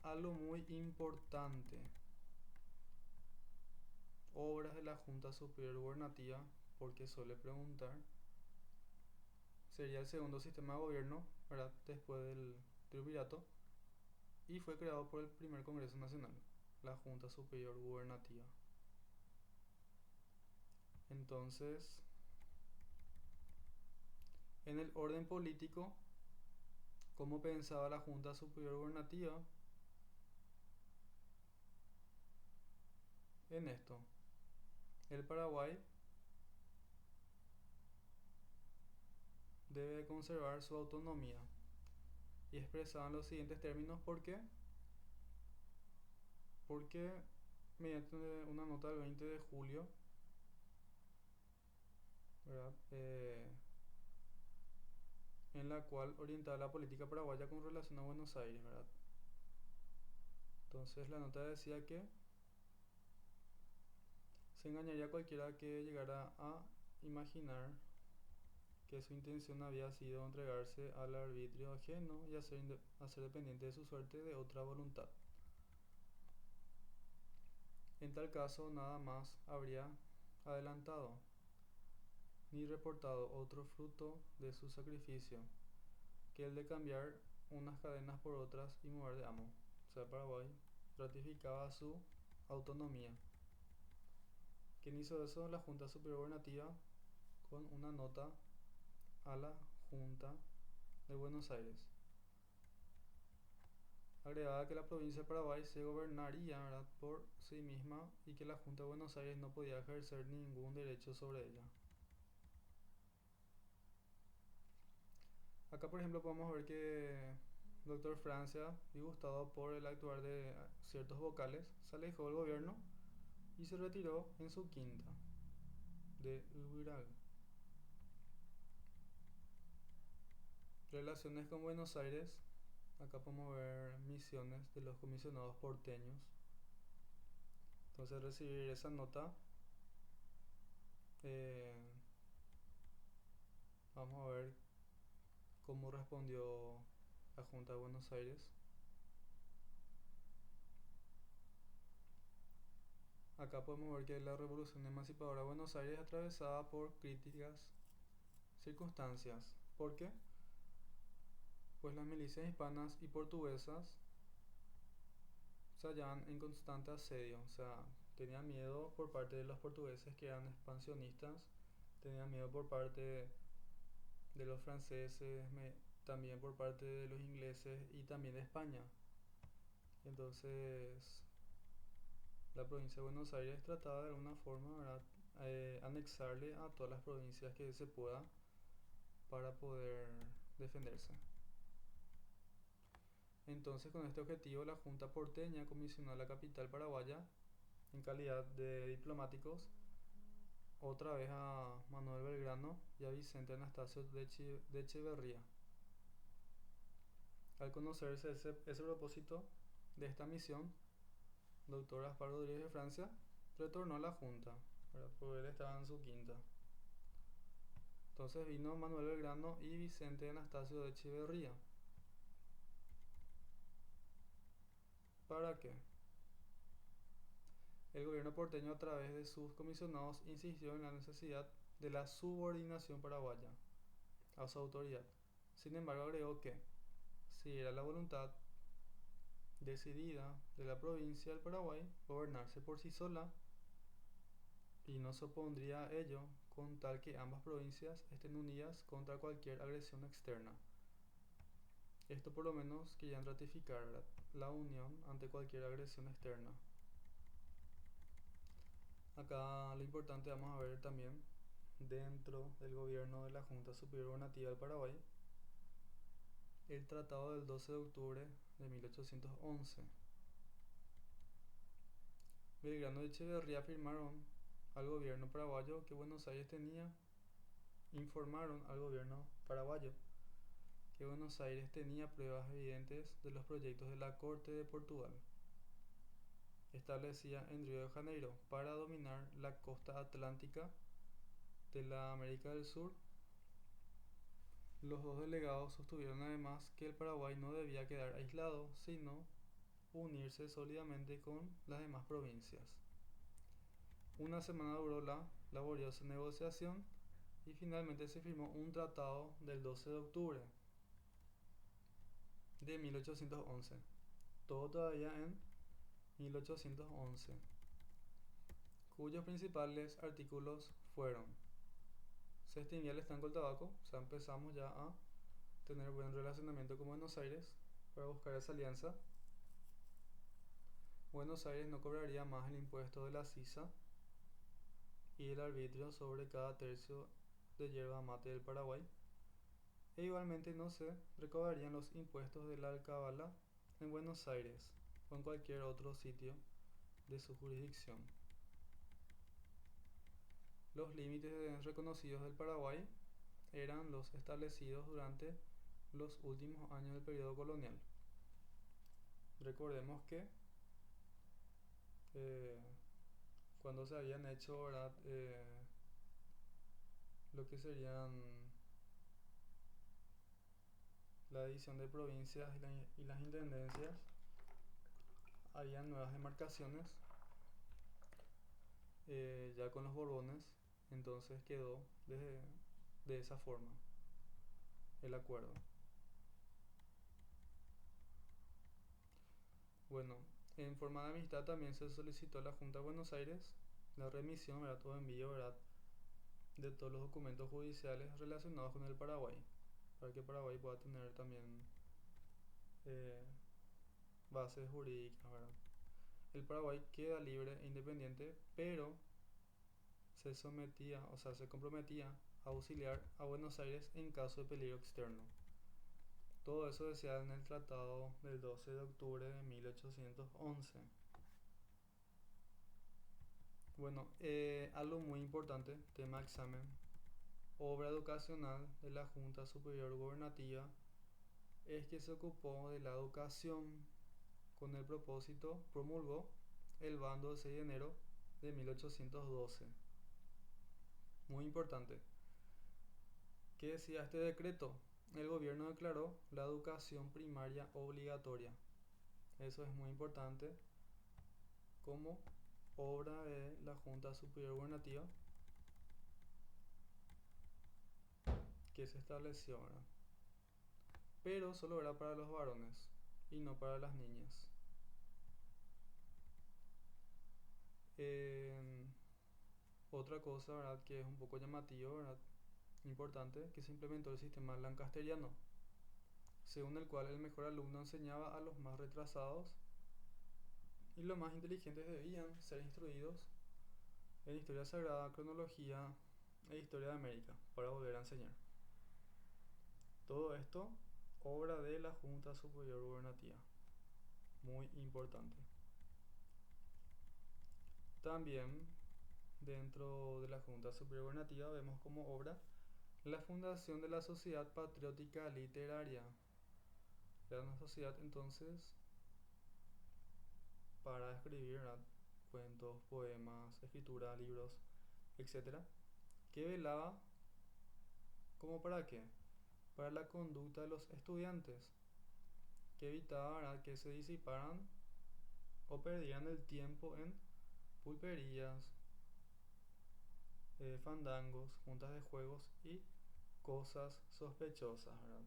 A: Algo muy importante. Obras de la Junta Superior Gubernativa, porque suele preguntar. Sería el segundo sistema de gobierno, ¿verdad? Después del triunvirato. Y fue creado por el primer Congreso Nacional, la Junta Superior Gubernativa. Entonces, en el orden político, ¿cómo pensaba la Junta Superior Gubernativa en esto? El Paraguay debe conservar su autonomía y expresado en los siguientes términos. ¿Por qué? Porque mediante una nota del 20 de julio, ¿verdad? En la cual orientaba la política paraguaya con relación a Buenos Aires, ¿verdad? Entonces la nota decía que se engañaría a cualquiera que llegara a imaginar que su intención había sido entregarse al arbitrio ajeno y hacer dependiente de su suerte de otra voluntad. En tal caso, nada más habría adelantado ni reportado otro fruto de su sacrificio que el de cambiar unas cadenas por otras y mover de amo. O sea, Paraguay ratificaba su autonomía. ¿Quién hizo eso? La Junta Superior Gubernativa, con una nota a la Junta de Buenos Aires. Agregaba que la provincia de Paraguay se gobernaría, ¿verdad?, por sí misma y que la Junta de Buenos Aires no podía ejercer ningún derecho sobre ella. Acá, por ejemplo, podemos ver que Dr. Francia, disgustado por el actuar de ciertos vocales, se alejó del gobierno y se retiró en su quinta de Ubirag. Relaciones con Buenos Aires. Acá podemos ver misiones de los comisionados porteños. Entonces, recibir esa nota, eh, vamos a ver cómo respondió la Junta de Buenos Aires. Acá podemos ver que la revolución emancipadora de Buenos Aires es atravesada por críticas circunstancias. ¿Por qué? Pues las milicias hispanas y portuguesas se hallaban en constante asedio, o sea, Tenía miedo por parte de los portugueses que eran expansionistas, tenía miedo por parte de los franceses, también por parte de los ingleses y también de España. Entonces, la provincia de Buenos Aires trataba de alguna forma, ¿verdad? Anexarle a todas las provincias que se pueda para poder defenderse. Entonces, con este objetivo, la Junta porteña comisionó a la capital paraguaya, en calidad de diplomáticos, otra vez a Manuel Belgrano y a Vicente Anastasio de Echeverría. Al conocerse ese propósito de esta misión, doctor Gaspar Rodríguez de Francia retornó a la Junta, porque él estaba en su quinta. Entonces vino Manuel Belgrano y Vicente Anastasio de Echeverría. ¿Para qué? El gobierno porteño, a través de sus comisionados, insistió en la necesidad de la subordinación paraguaya a su autoridad. Sin embargo, agregó que, si era la voluntad decidida de la provincia del Paraguay gobernarse por sí sola, y no se opondría a ello con tal que ambas provincias estén unidas contra cualquier agresión externa. Esto por lo menos querían ratificar la unión ante cualquier agresión externa. Acá lo importante, vamos a ver también dentro del gobierno de la Junta Superior Gubernativa del Paraguay, el Tratado del 12 de octubre de 1811. Belgrano y Echeverría afirmaron al gobierno paraguayo que Buenos Aires informaron al gobierno paraguayo que Buenos Aires tenía pruebas evidentes de los proyectos de la Corte de Portugal, establecida en Río de Janeiro, para dominar la costa atlántica de la América del Sur. Los dos delegados sostuvieron además que el Paraguay no debía quedar aislado, sino unirse sólidamente con las demás provincias. Una semana duró la laboriosa negociación y finalmente se firmó un tratado del 12 de octubre de 1811. Todo todavía en 1811, cuyos principales artículos fueron: se extinguía el estanco del tabaco, o sea, empezamos ya a tener buen relacionamiento con Buenos Aires para buscar esa alianza. Buenos Aires no cobraría más el impuesto de la sisa y el arbitrio sobre cada tercio de yerba mate del Paraguay, e igualmente no se recaudarían los impuestos de la alcabala en Buenos Aires o en cualquier otro sitio de su jurisdicción. Los límites reconocidos del Paraguay eran los establecidos durante los últimos años del periodo colonial. Recordemos que cuando se habían hecho, ¿verdad? Lo que serían la división de provincias y las intendencias, había nuevas demarcaciones ya con los Borbones, entonces quedó de esa forma el acuerdo. Bueno, en forma de amistad también se solicitó a la Junta de Buenos Aires la remisión, ¿verdad? O envío, ¿verdad?, de todos los documentos judiciales relacionados con el Paraguay, para que Paraguay pueda tener también eh, bases jurídicas, ¿verdad? El Paraguay queda libre e independiente, pero se comprometía a auxiliar a Buenos Aires en caso de peligro externo. Todo eso decía en el Tratado del 12 de octubre de 1811. Bueno, algo muy importante, tema examen: obra educacional de la Junta Superior Gubernativa, es que se ocupó de la educación con el propósito, promulgó el bando del 6 de enero de 1812. Muy importante. ¿Qué decía este decreto? El gobierno declaró la educación primaria obligatoria. Eso es muy importante como obra de la Junta Superior Gubernativa que se estableció, ¿verdad? Pero solo era para los varones y no para las niñas. Eh, Otra cosa, ¿verdad? Que es un poco llamativo, ¿verdad? Importante, que se implementó el sistema lancasteriano, según el cual el mejor alumno enseñaba a los más retrasados y los más inteligentes debían ser instruidos en historia sagrada, cronología e historia de América para volver a enseñar. Todo esto, obra de la Junta Superior Gubernativa. Muy importante. También, dentro de la Junta Superior Gubernativa, vemos como obra la fundación de la Sociedad Patriótica Literaria. Era una sociedad entonces para escribir, ¿verdad? Cuentos, poemas, escritura, libros, etcétera, que velaba como para qué, para la conducta de los estudiantes, que evitaba, ¿verdad?, que se disiparan o perdieran el tiempo en pulperías, fandangos, juntas de juegos y cosas sospechosas, ¿verdad?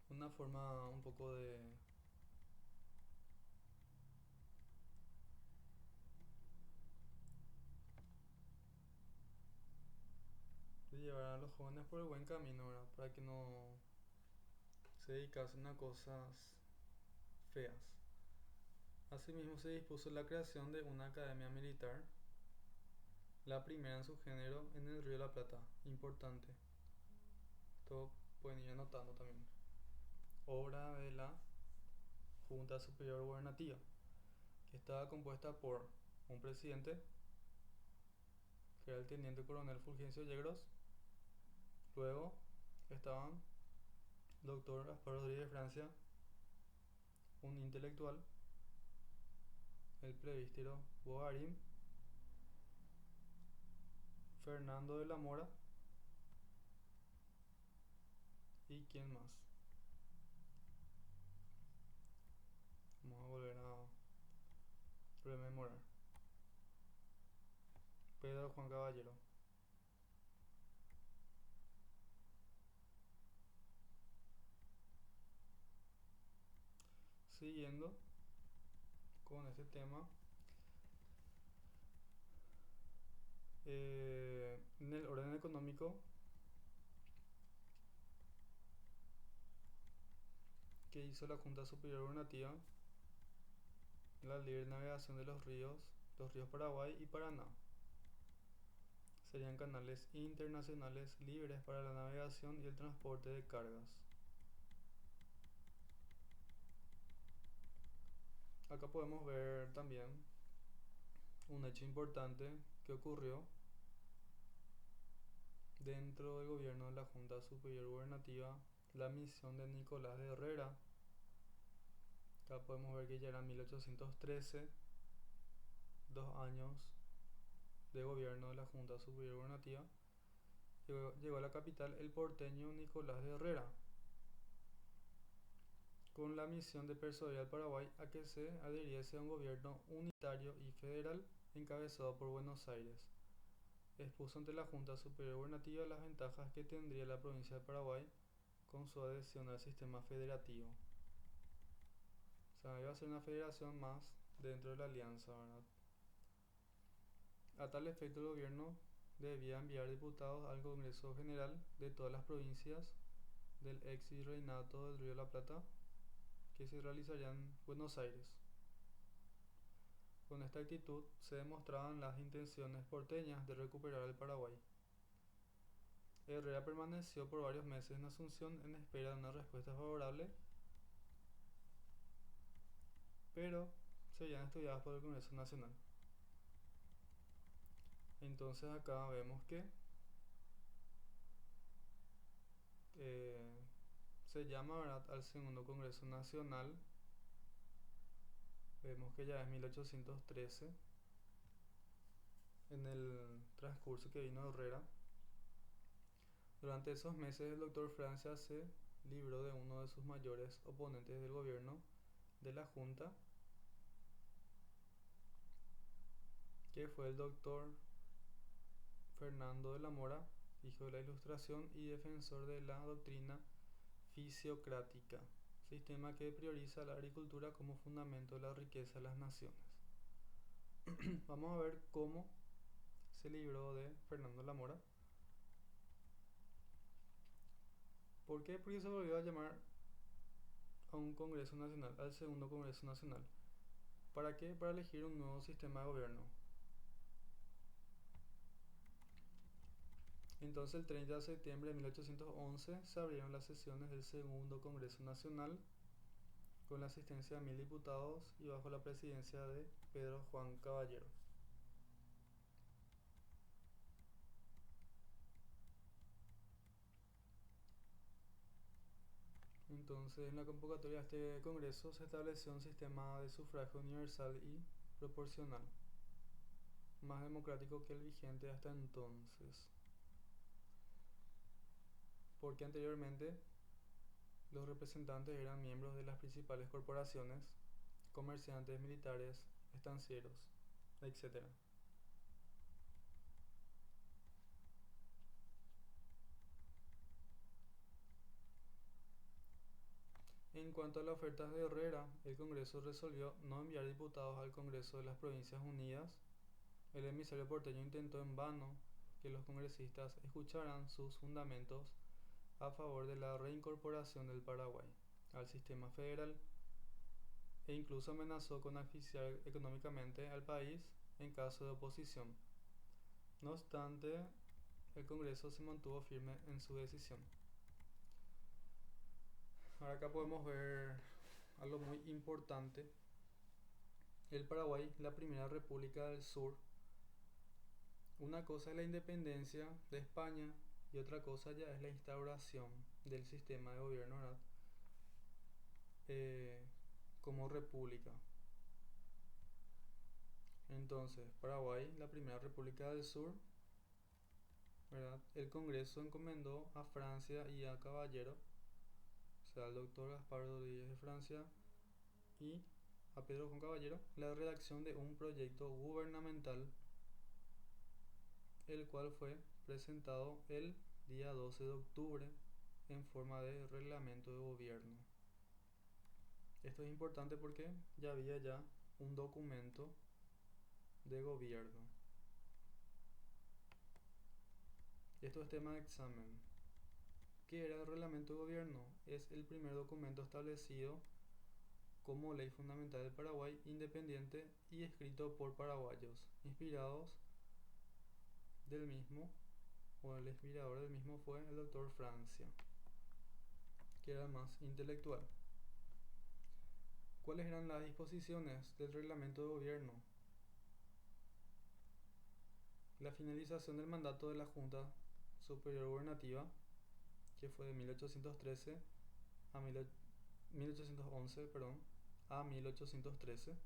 A: Una forma un poco de llevar a los jóvenes por el buen camino, ¿verdad? Para que no se dedicasen a cosas feas. Asimismo se dispuso la creación de una academia militar, la primera en su género en el Río de la Plata. Importante. Todo pueden ir anotando también. Obra de la Junta Superior Gubernativa, que estaba compuesta por un presidente, que era el teniente coronel Fulgencio Yegros. Luego estaban doctor Gaspar Rodríguez de Francia, un intelectual, el plebiscito Bogarín, Fernando de la Mora y quién más. Vamos a volver a rememorar. Pedro Juan Caballero. Siguiendo con este tema, en el orden económico que hizo la Junta Superior Gubernativa, la libre navegación de los ríos Paraguay y Paraná. Serían canales internacionales libres para la navegación y el transporte de cargas. Acá podemos ver también un hecho importante que ocurrió dentro del gobierno de la Junta Superior Gubernativa, la misión de Nicolás de Herrera. Acá podemos ver que ya era 1813, 2 años de gobierno de la Junta Superior Gubernativa. Llegó a la capital el porteño Nicolás de Herrera con la misión de persuadir al Paraguay a que se adhiriese a un gobierno unitario y federal encabezado por Buenos Aires. Expuso ante la Junta Superior Gubernativa las ventajas que tendría la provincia de Paraguay con su adhesión al sistema federativo. O sea, iba a ser una federación más dentro de la alianza, ¿verdad? A tal efecto, el gobierno debía enviar diputados al Congreso General de todas las provincias del ex virreinato del Río de la Plata, que se realizaría en Buenos Aires. Con esta actitud se demostraban las intenciones porteñas de recuperar el Paraguay. Herrera permaneció por varios meses en Asunción en espera de una respuesta favorable, pero serían estudiadas por el Congreso Nacional. Entonces acá vemos que eh, se llama, ¿verdad?, al segundo Congreso Nacional. Vemos que ya es 1813 en el transcurso que vino Herrera. Durante esos meses el doctor Francia se libró de uno de sus mayores oponentes del gobierno de la Junta, que fue el doctor Fernando de la Mora, hijo de la Ilustración y defensor de la doctrina fisiocrática. sistema que prioriza la agricultura como fundamento de la riqueza de las naciones. Vamos a ver cómo se libró de Fernando la Mora. ¿Por qué? Porque se volvió a llamar a un Congreso Nacional, al segundo Congreso Nacional. ¿Para qué? Para elegir un nuevo sistema de gobierno. Entonces el 30 de septiembre de 1811 se abrieron las sesiones del segundo Congreso Nacional con la asistencia de 1000 diputados y bajo la presidencia de Pedro Juan Caballero. Entonces, en la convocatoria de este Congreso se estableció un sistema de sufragio universal y proporcional, más democrático que el vigente hasta entonces, porque anteriormente los representantes eran miembros de las principales corporaciones, comerciantes, militares, estancieros, etc. En cuanto a las ofertas de Herrera, el Congreso resolvió no enviar diputados al Congreso de las Provincias Unidas. El emisario porteño intentó en vano que los congresistas escucharan sus fundamentos a favor de la reincorporación del Paraguay al sistema federal e incluso amenazó con asfixiar económicamente al país en caso de oposición. No obstante, el Congreso se mantuvo firme en su decisión. Ahora acá podemos ver algo muy importante. El Paraguay, la primera república del sur. Una cosa es la independencia de España y otra cosa ya es la instauración del sistema de gobierno, ¿verdad? Como república. Entonces, Paraguay, la primera república del sur, ¿verdad? El Congreso encomendó a Francia y a Caballero, o sea, al doctor Gaspar Rodríguez de Francia y a Pedro Juan Caballero, la redacción de un proyecto gubernamental, el cual fue presentado el día 12 de octubre en forma de reglamento de gobierno. Esto es importante porque ya había ya un documento de gobierno. Esto es tema de examen. ¿Qué era el reglamento de gobierno? Es el primer documento establecido como ley fundamental del Paraguay, independiente y escrito por paraguayos, inspirados del mismo, o el inspirador del mismo fue el doctor Francia, que era más intelectual. ¿Cuáles eran las disposiciones del reglamento de gobierno? La finalización del mandato de la Junta Superior Gubernativa, que fue de 1813 a 1811, a 1813,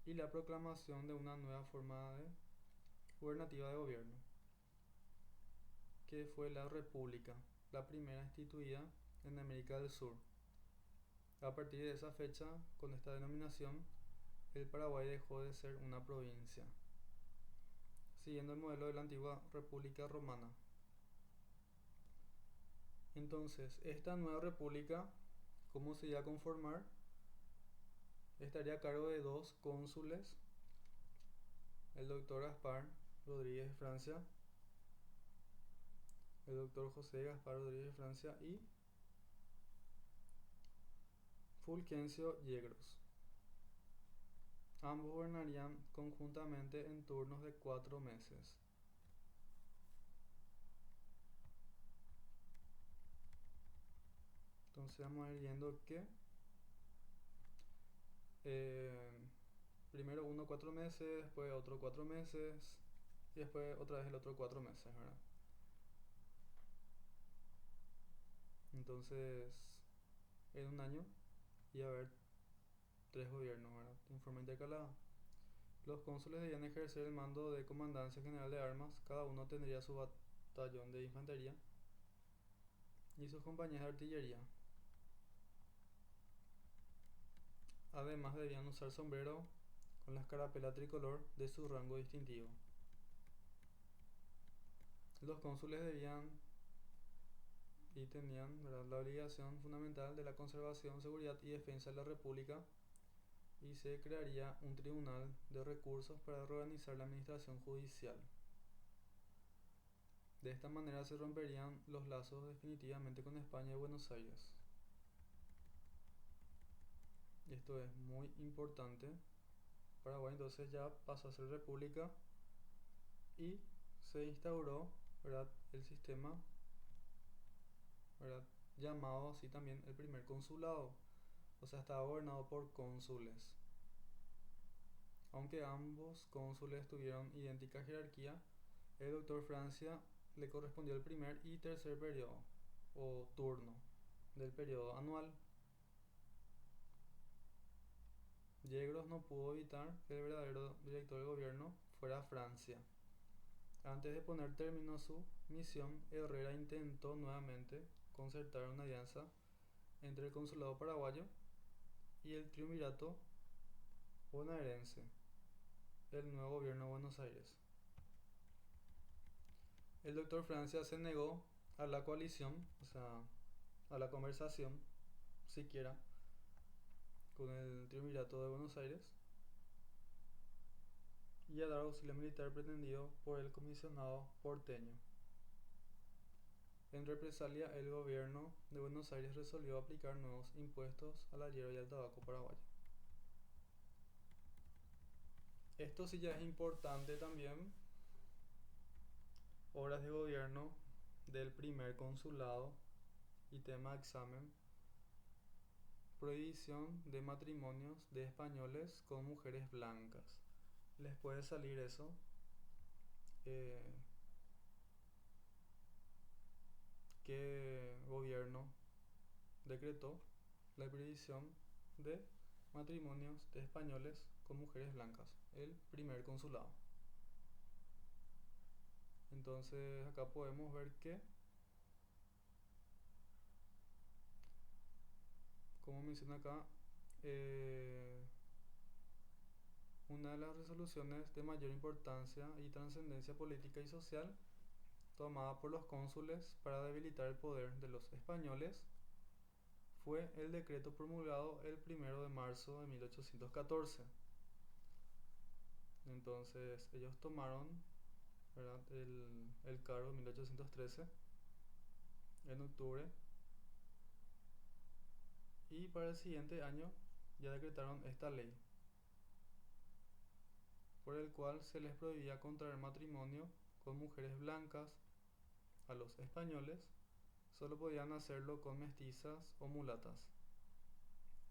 A: y la proclamación de una nueva forma gubernativa de gobierno, que fue la República, la primera instituida en América del Sur. A partir de esa fecha, con esta denominación, el Paraguay dejó de ser una provincia, siguiendo el modelo de la antigua República Romana. Entonces, esta nueva república, ¿cómo se iba a conformar? Estaría a cargo de dos cónsules, el doctor Gaspar Rodríguez de Francia, el doctor José Gaspar Rodríguez de Francia y Fulgencio Yegros. Ambos gobernarían conjuntamente en turnos de 4 meses. Entonces vamos a ir viendo que primero uno 4 meses, después otro 4 meses y después otra vez el otro 4 meses, ¿verdad? Entonces, en un año iba a haber 3 gobiernos, ¿verdad? En forma intercalada. Los cónsules debían ejercer el mando de comandancia general de armas, cada uno tendría su batallón de infantería y sus compañías de artillería. Además debían usar sombrero con la escarapela tricolor de su rango distintivo. Los cónsules debían y tenían, ¿verdad?, la obligación fundamental de la conservación, seguridad y defensa de la República, y se crearía un tribunal de recursos para reorganizar la administración judicial. De esta manera se romperían los lazos definitivamente con España y Buenos Aires. Esto es muy importante. Paraguay entonces ya pasó a ser república y se instauró, ¿verdad?, el sistema, ¿verdad?, llamado así también el primer consulado. O sea, estaba gobernado por cónsules. Aunque ambos cónsules tuvieron idéntica jerarquía, el doctor Francia le correspondió el primer y tercer periodo o turno del periodo anual. Yegros no pudo evitar que el verdadero director del gobierno fuera Francia. Antes de poner término a su misión, Herrera intentó nuevamente concertar una alianza entre el consulado paraguayo y el triunvirato bonaerense, el nuevo gobierno de Buenos Aires. El doctor Francia se negó a la coalición, o sea, a la conversación, siquiera, con el triunvirato de Buenos Aires y a dar auxilio militar pretendido por el comisionado porteño. En represalia, el gobierno de Buenos Aires resolvió aplicar nuevos impuestos a la hierba y al tabaco paraguayo. Esto sí ya es importante también. Obras de gobierno del primer consulado y tema de examen. Prohibición de matrimonios de españoles con mujeres blancas. Les puede salir eso. ¿Qué gobierno decretó la prohibición de matrimonios de españoles con mujeres blancas? El primer consulado. Entonces acá podemos ver que, como menciona acá, una de las resoluciones de mayor importancia y trascendencia política y social tomada por los cónsules para debilitar el poder de los españoles fue el decreto promulgado el 1 de marzo de 1814. Entonces ellos tomaron, ¿verdad?, el cargo en 1813, en octubre, y para el siguiente año ya decretaron esta ley, por el cual se les prohibía contraer matrimonio con mujeres blancas a los españoles, solo podían hacerlo con mestizas o mulatas.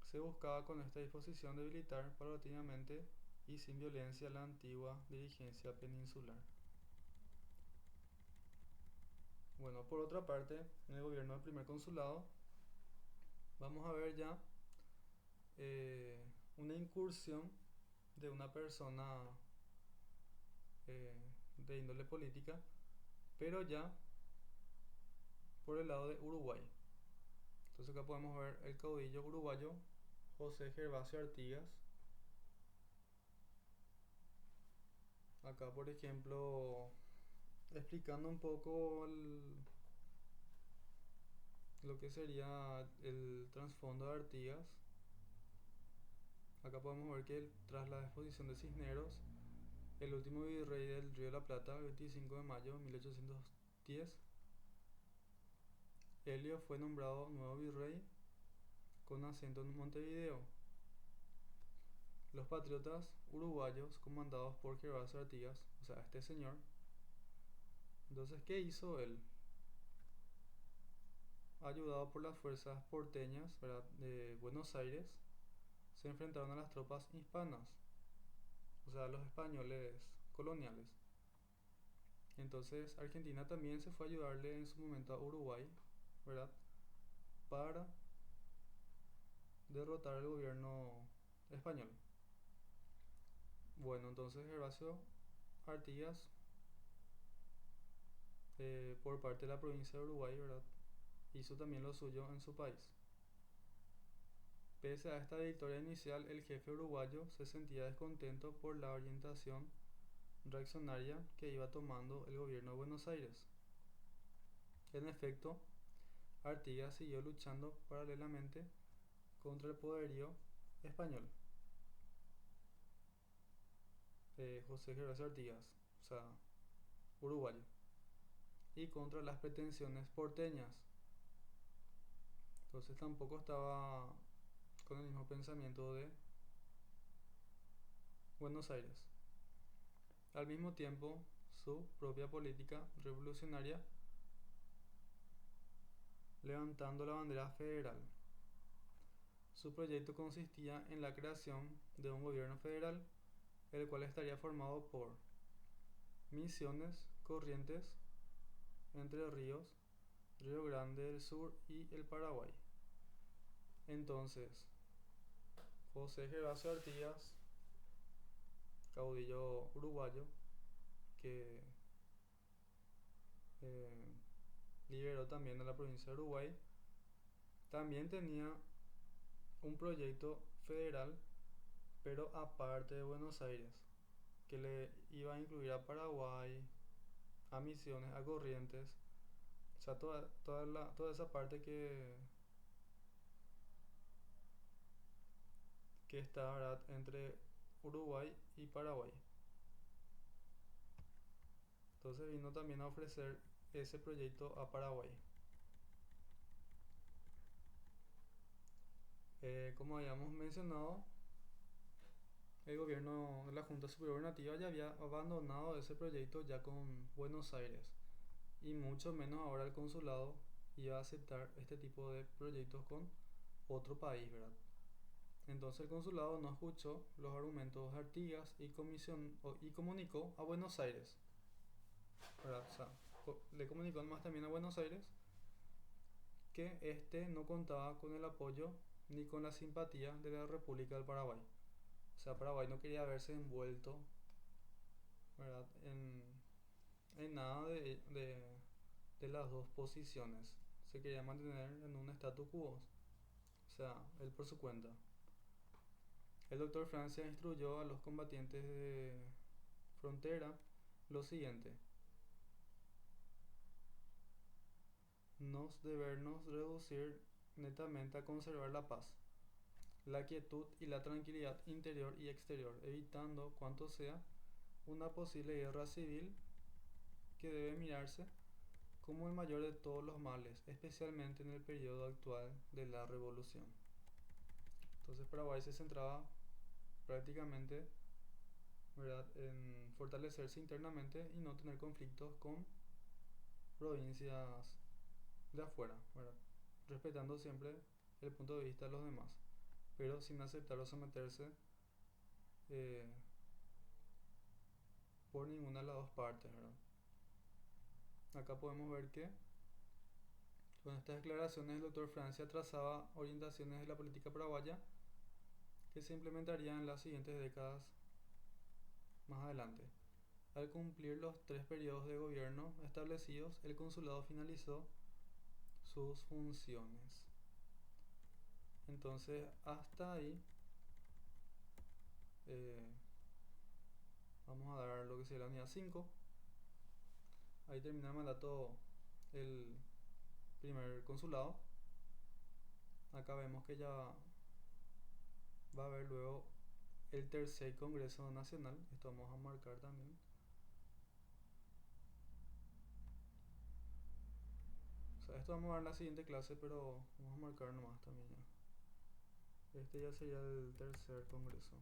A: Se buscaba con esta disposición debilitar paulatinamente y sin violencia la antigua dirigencia peninsular. Bueno, por otra parte, en el gobierno del primer consulado vamos a ver ya una incursión de una persona de índole política, pero ya por el lado de Uruguay. Entonces acá podemos ver el caudillo uruguayo José Gervasio Artigas. Acá, por ejemplo, explicando un poco lo que sería el trasfondo de Artigas. Acá podemos ver que tras la exposición de Cisneros, el último virrey del Río de la Plata, el 25 de mayo de 1810, Helio fue nombrado nuevo virrey con asiento en Montevideo. Los patriotas uruguayos comandados por Gervasio Artigas, o sea, este señor. Entonces, ¿qué hizo él? Ayudado por las fuerzas porteñas, ¿verdad?, de Buenos Aires, se enfrentaron a las tropas hispanas, o sea, los españoles coloniales. Entonces Argentina también se fue a ayudarle en su momento a Uruguay, ¿verdad?, para derrotar al gobierno español. Bueno, entonces Gervasio Artigas, por parte de la provincia de Uruguay, ¿verdad?, hizo también lo suyo en su país. Pese a esta victoria inicial, el jefe uruguayo se sentía descontento por la orientación reaccionaria que iba tomando el gobierno de Buenos Aires. En efecto, Artigas siguió luchando paralelamente contra el poderío español, José Gervasio Artigas, o sea, uruguayo, y contra las pretensiones porteñas. Entonces tampoco estaba con el mismo pensamiento de Buenos Aires. Al mismo tiempo, su propia política revolucionaria, levantando la bandera federal. Su proyecto consistía en la creación de un gobierno federal, el cual estaría formado por Misiones, Corrientes, Entre Ríos, Río Grande del Sur y el Paraguay. Entonces, José Gervasio Artigas, caudillo uruguayo, que eh, liberó también a la provincia de Uruguay, también tenía un proyecto federal, pero aparte de Buenos Aires, que le iba a incluir a Paraguay, a Misiones, a Corrientes, o sea, toda esa parte que está, ¿verdad?, entre Uruguay y Paraguay. Entonces vino también a ofrecer ese proyecto a Paraguay. Como habíamos mencionado, el gobierno de la Junta Superior Nativa ya había abandonado ese proyecto ya con Buenos Aires, y mucho menos ahora el consulado iba a aceptar este tipo de proyectos con otro país, ¿verdad? Entonces el consulado no escuchó los argumentos de Artigas y comunicó a Buenos Aires, ¿verdad? O sea, le comunicó más también a Buenos Aires que este no contaba con el apoyo ni con la simpatía de la República del Paraguay. O sea, Paraguay no quería verse envuelto, ¿verdad?, en nada de las dos posiciones. Se quería mantener en un statu quo, o sea, él por su cuenta. El doctor Francia instruyó a los combatientes de frontera lo siguiente: nos debernos reducir netamente a conservar la paz, la quietud y la tranquilidad interior y exterior, evitando cuanto sea una posible guerra civil que debe mirarse como el mayor de todos los males, especialmente en el periodo actual de la revolución. Entonces Paraguay se centraba prácticamente, ¿verdad?, en fortalecerse internamente y no tener conflictos con provincias de afuera, ¿verdad?, respetando siempre el punto de vista de los demás, pero sin aceptar o someterse eh, por ninguna de las dos partes, ¿verdad? Acá podemos ver que con estas declaraciones el doctor Francia trazaba orientaciones de la política paraguaya que se implementarían en las siguientes décadas más adelante. Al cumplir los 3 periodos de gobierno establecidos, el consulado finalizó sus funciones. Entonces, hasta ahí eh, vamos a dar lo que sería la unidad 5. Ahí termina el mandato el primer consulado. Acá vemos que ya va a haber luego el tercer Congreso Nacional. Esto vamos a marcar también. O sea, esto vamos a ver en la siguiente clase, pero vamos a marcar nomás también ya. Este ya sería el tercer Congreso.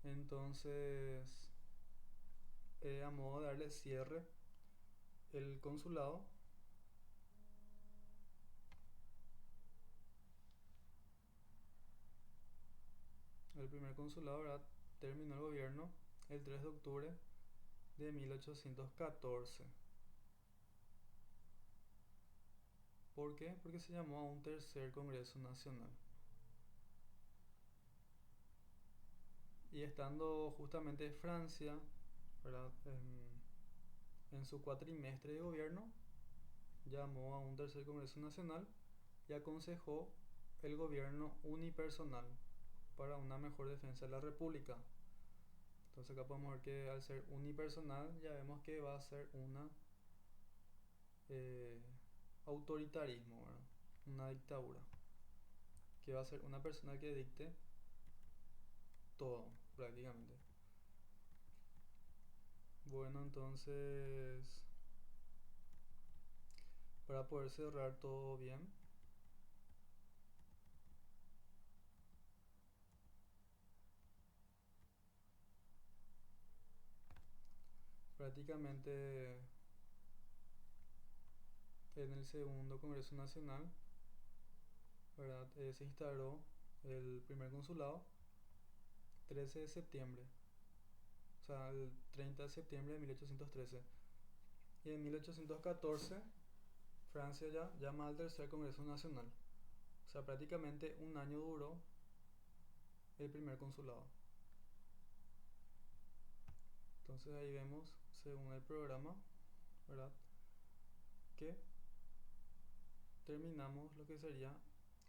A: Entonces, a modo de darle cierre, el consulado el primer consulado, ¿verdad?, terminó el gobierno el 3 de octubre de 1814. ¿Por qué? Porque se llamó a un tercer Congreso Nacional. Y estando justamente Francia, ¿verdad?, en su cuatrimestre de gobierno, llamó a un tercer Congreso Nacional y aconsejó el gobierno unipersonal, para una mejor defensa de la República. Entonces acá podemos ver que al ser unipersonal ya vemos que va a ser una eh, autoritarismo, ¿verdad? Una dictadura, que va a ser una persona que dicte todo prácticamente. Bueno, entonces para poder cerrar todo bien, prácticamente en el segundo Congreso Nacional, ¿verdad? Se instauró el primer consulado 13 de septiembre, o sea, el 30 de septiembre de 1813. Y en 1814 Francia ya llama al tercer Congreso Nacional. O sea, prácticamente un año duró el primer consulado. Entonces ahí vemos, según el programa, ¿verdad? Que terminamos lo que sería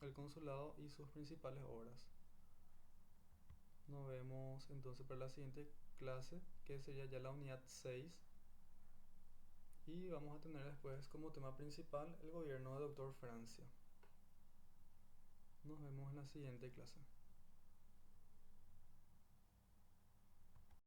A: el consulado y sus principales obras. Nos vemos entonces para la siguiente clase, que sería ya la unidad 6. Y vamos a tener después como tema principal el gobierno de Doctor Francia. Nos vemos en la siguiente clase.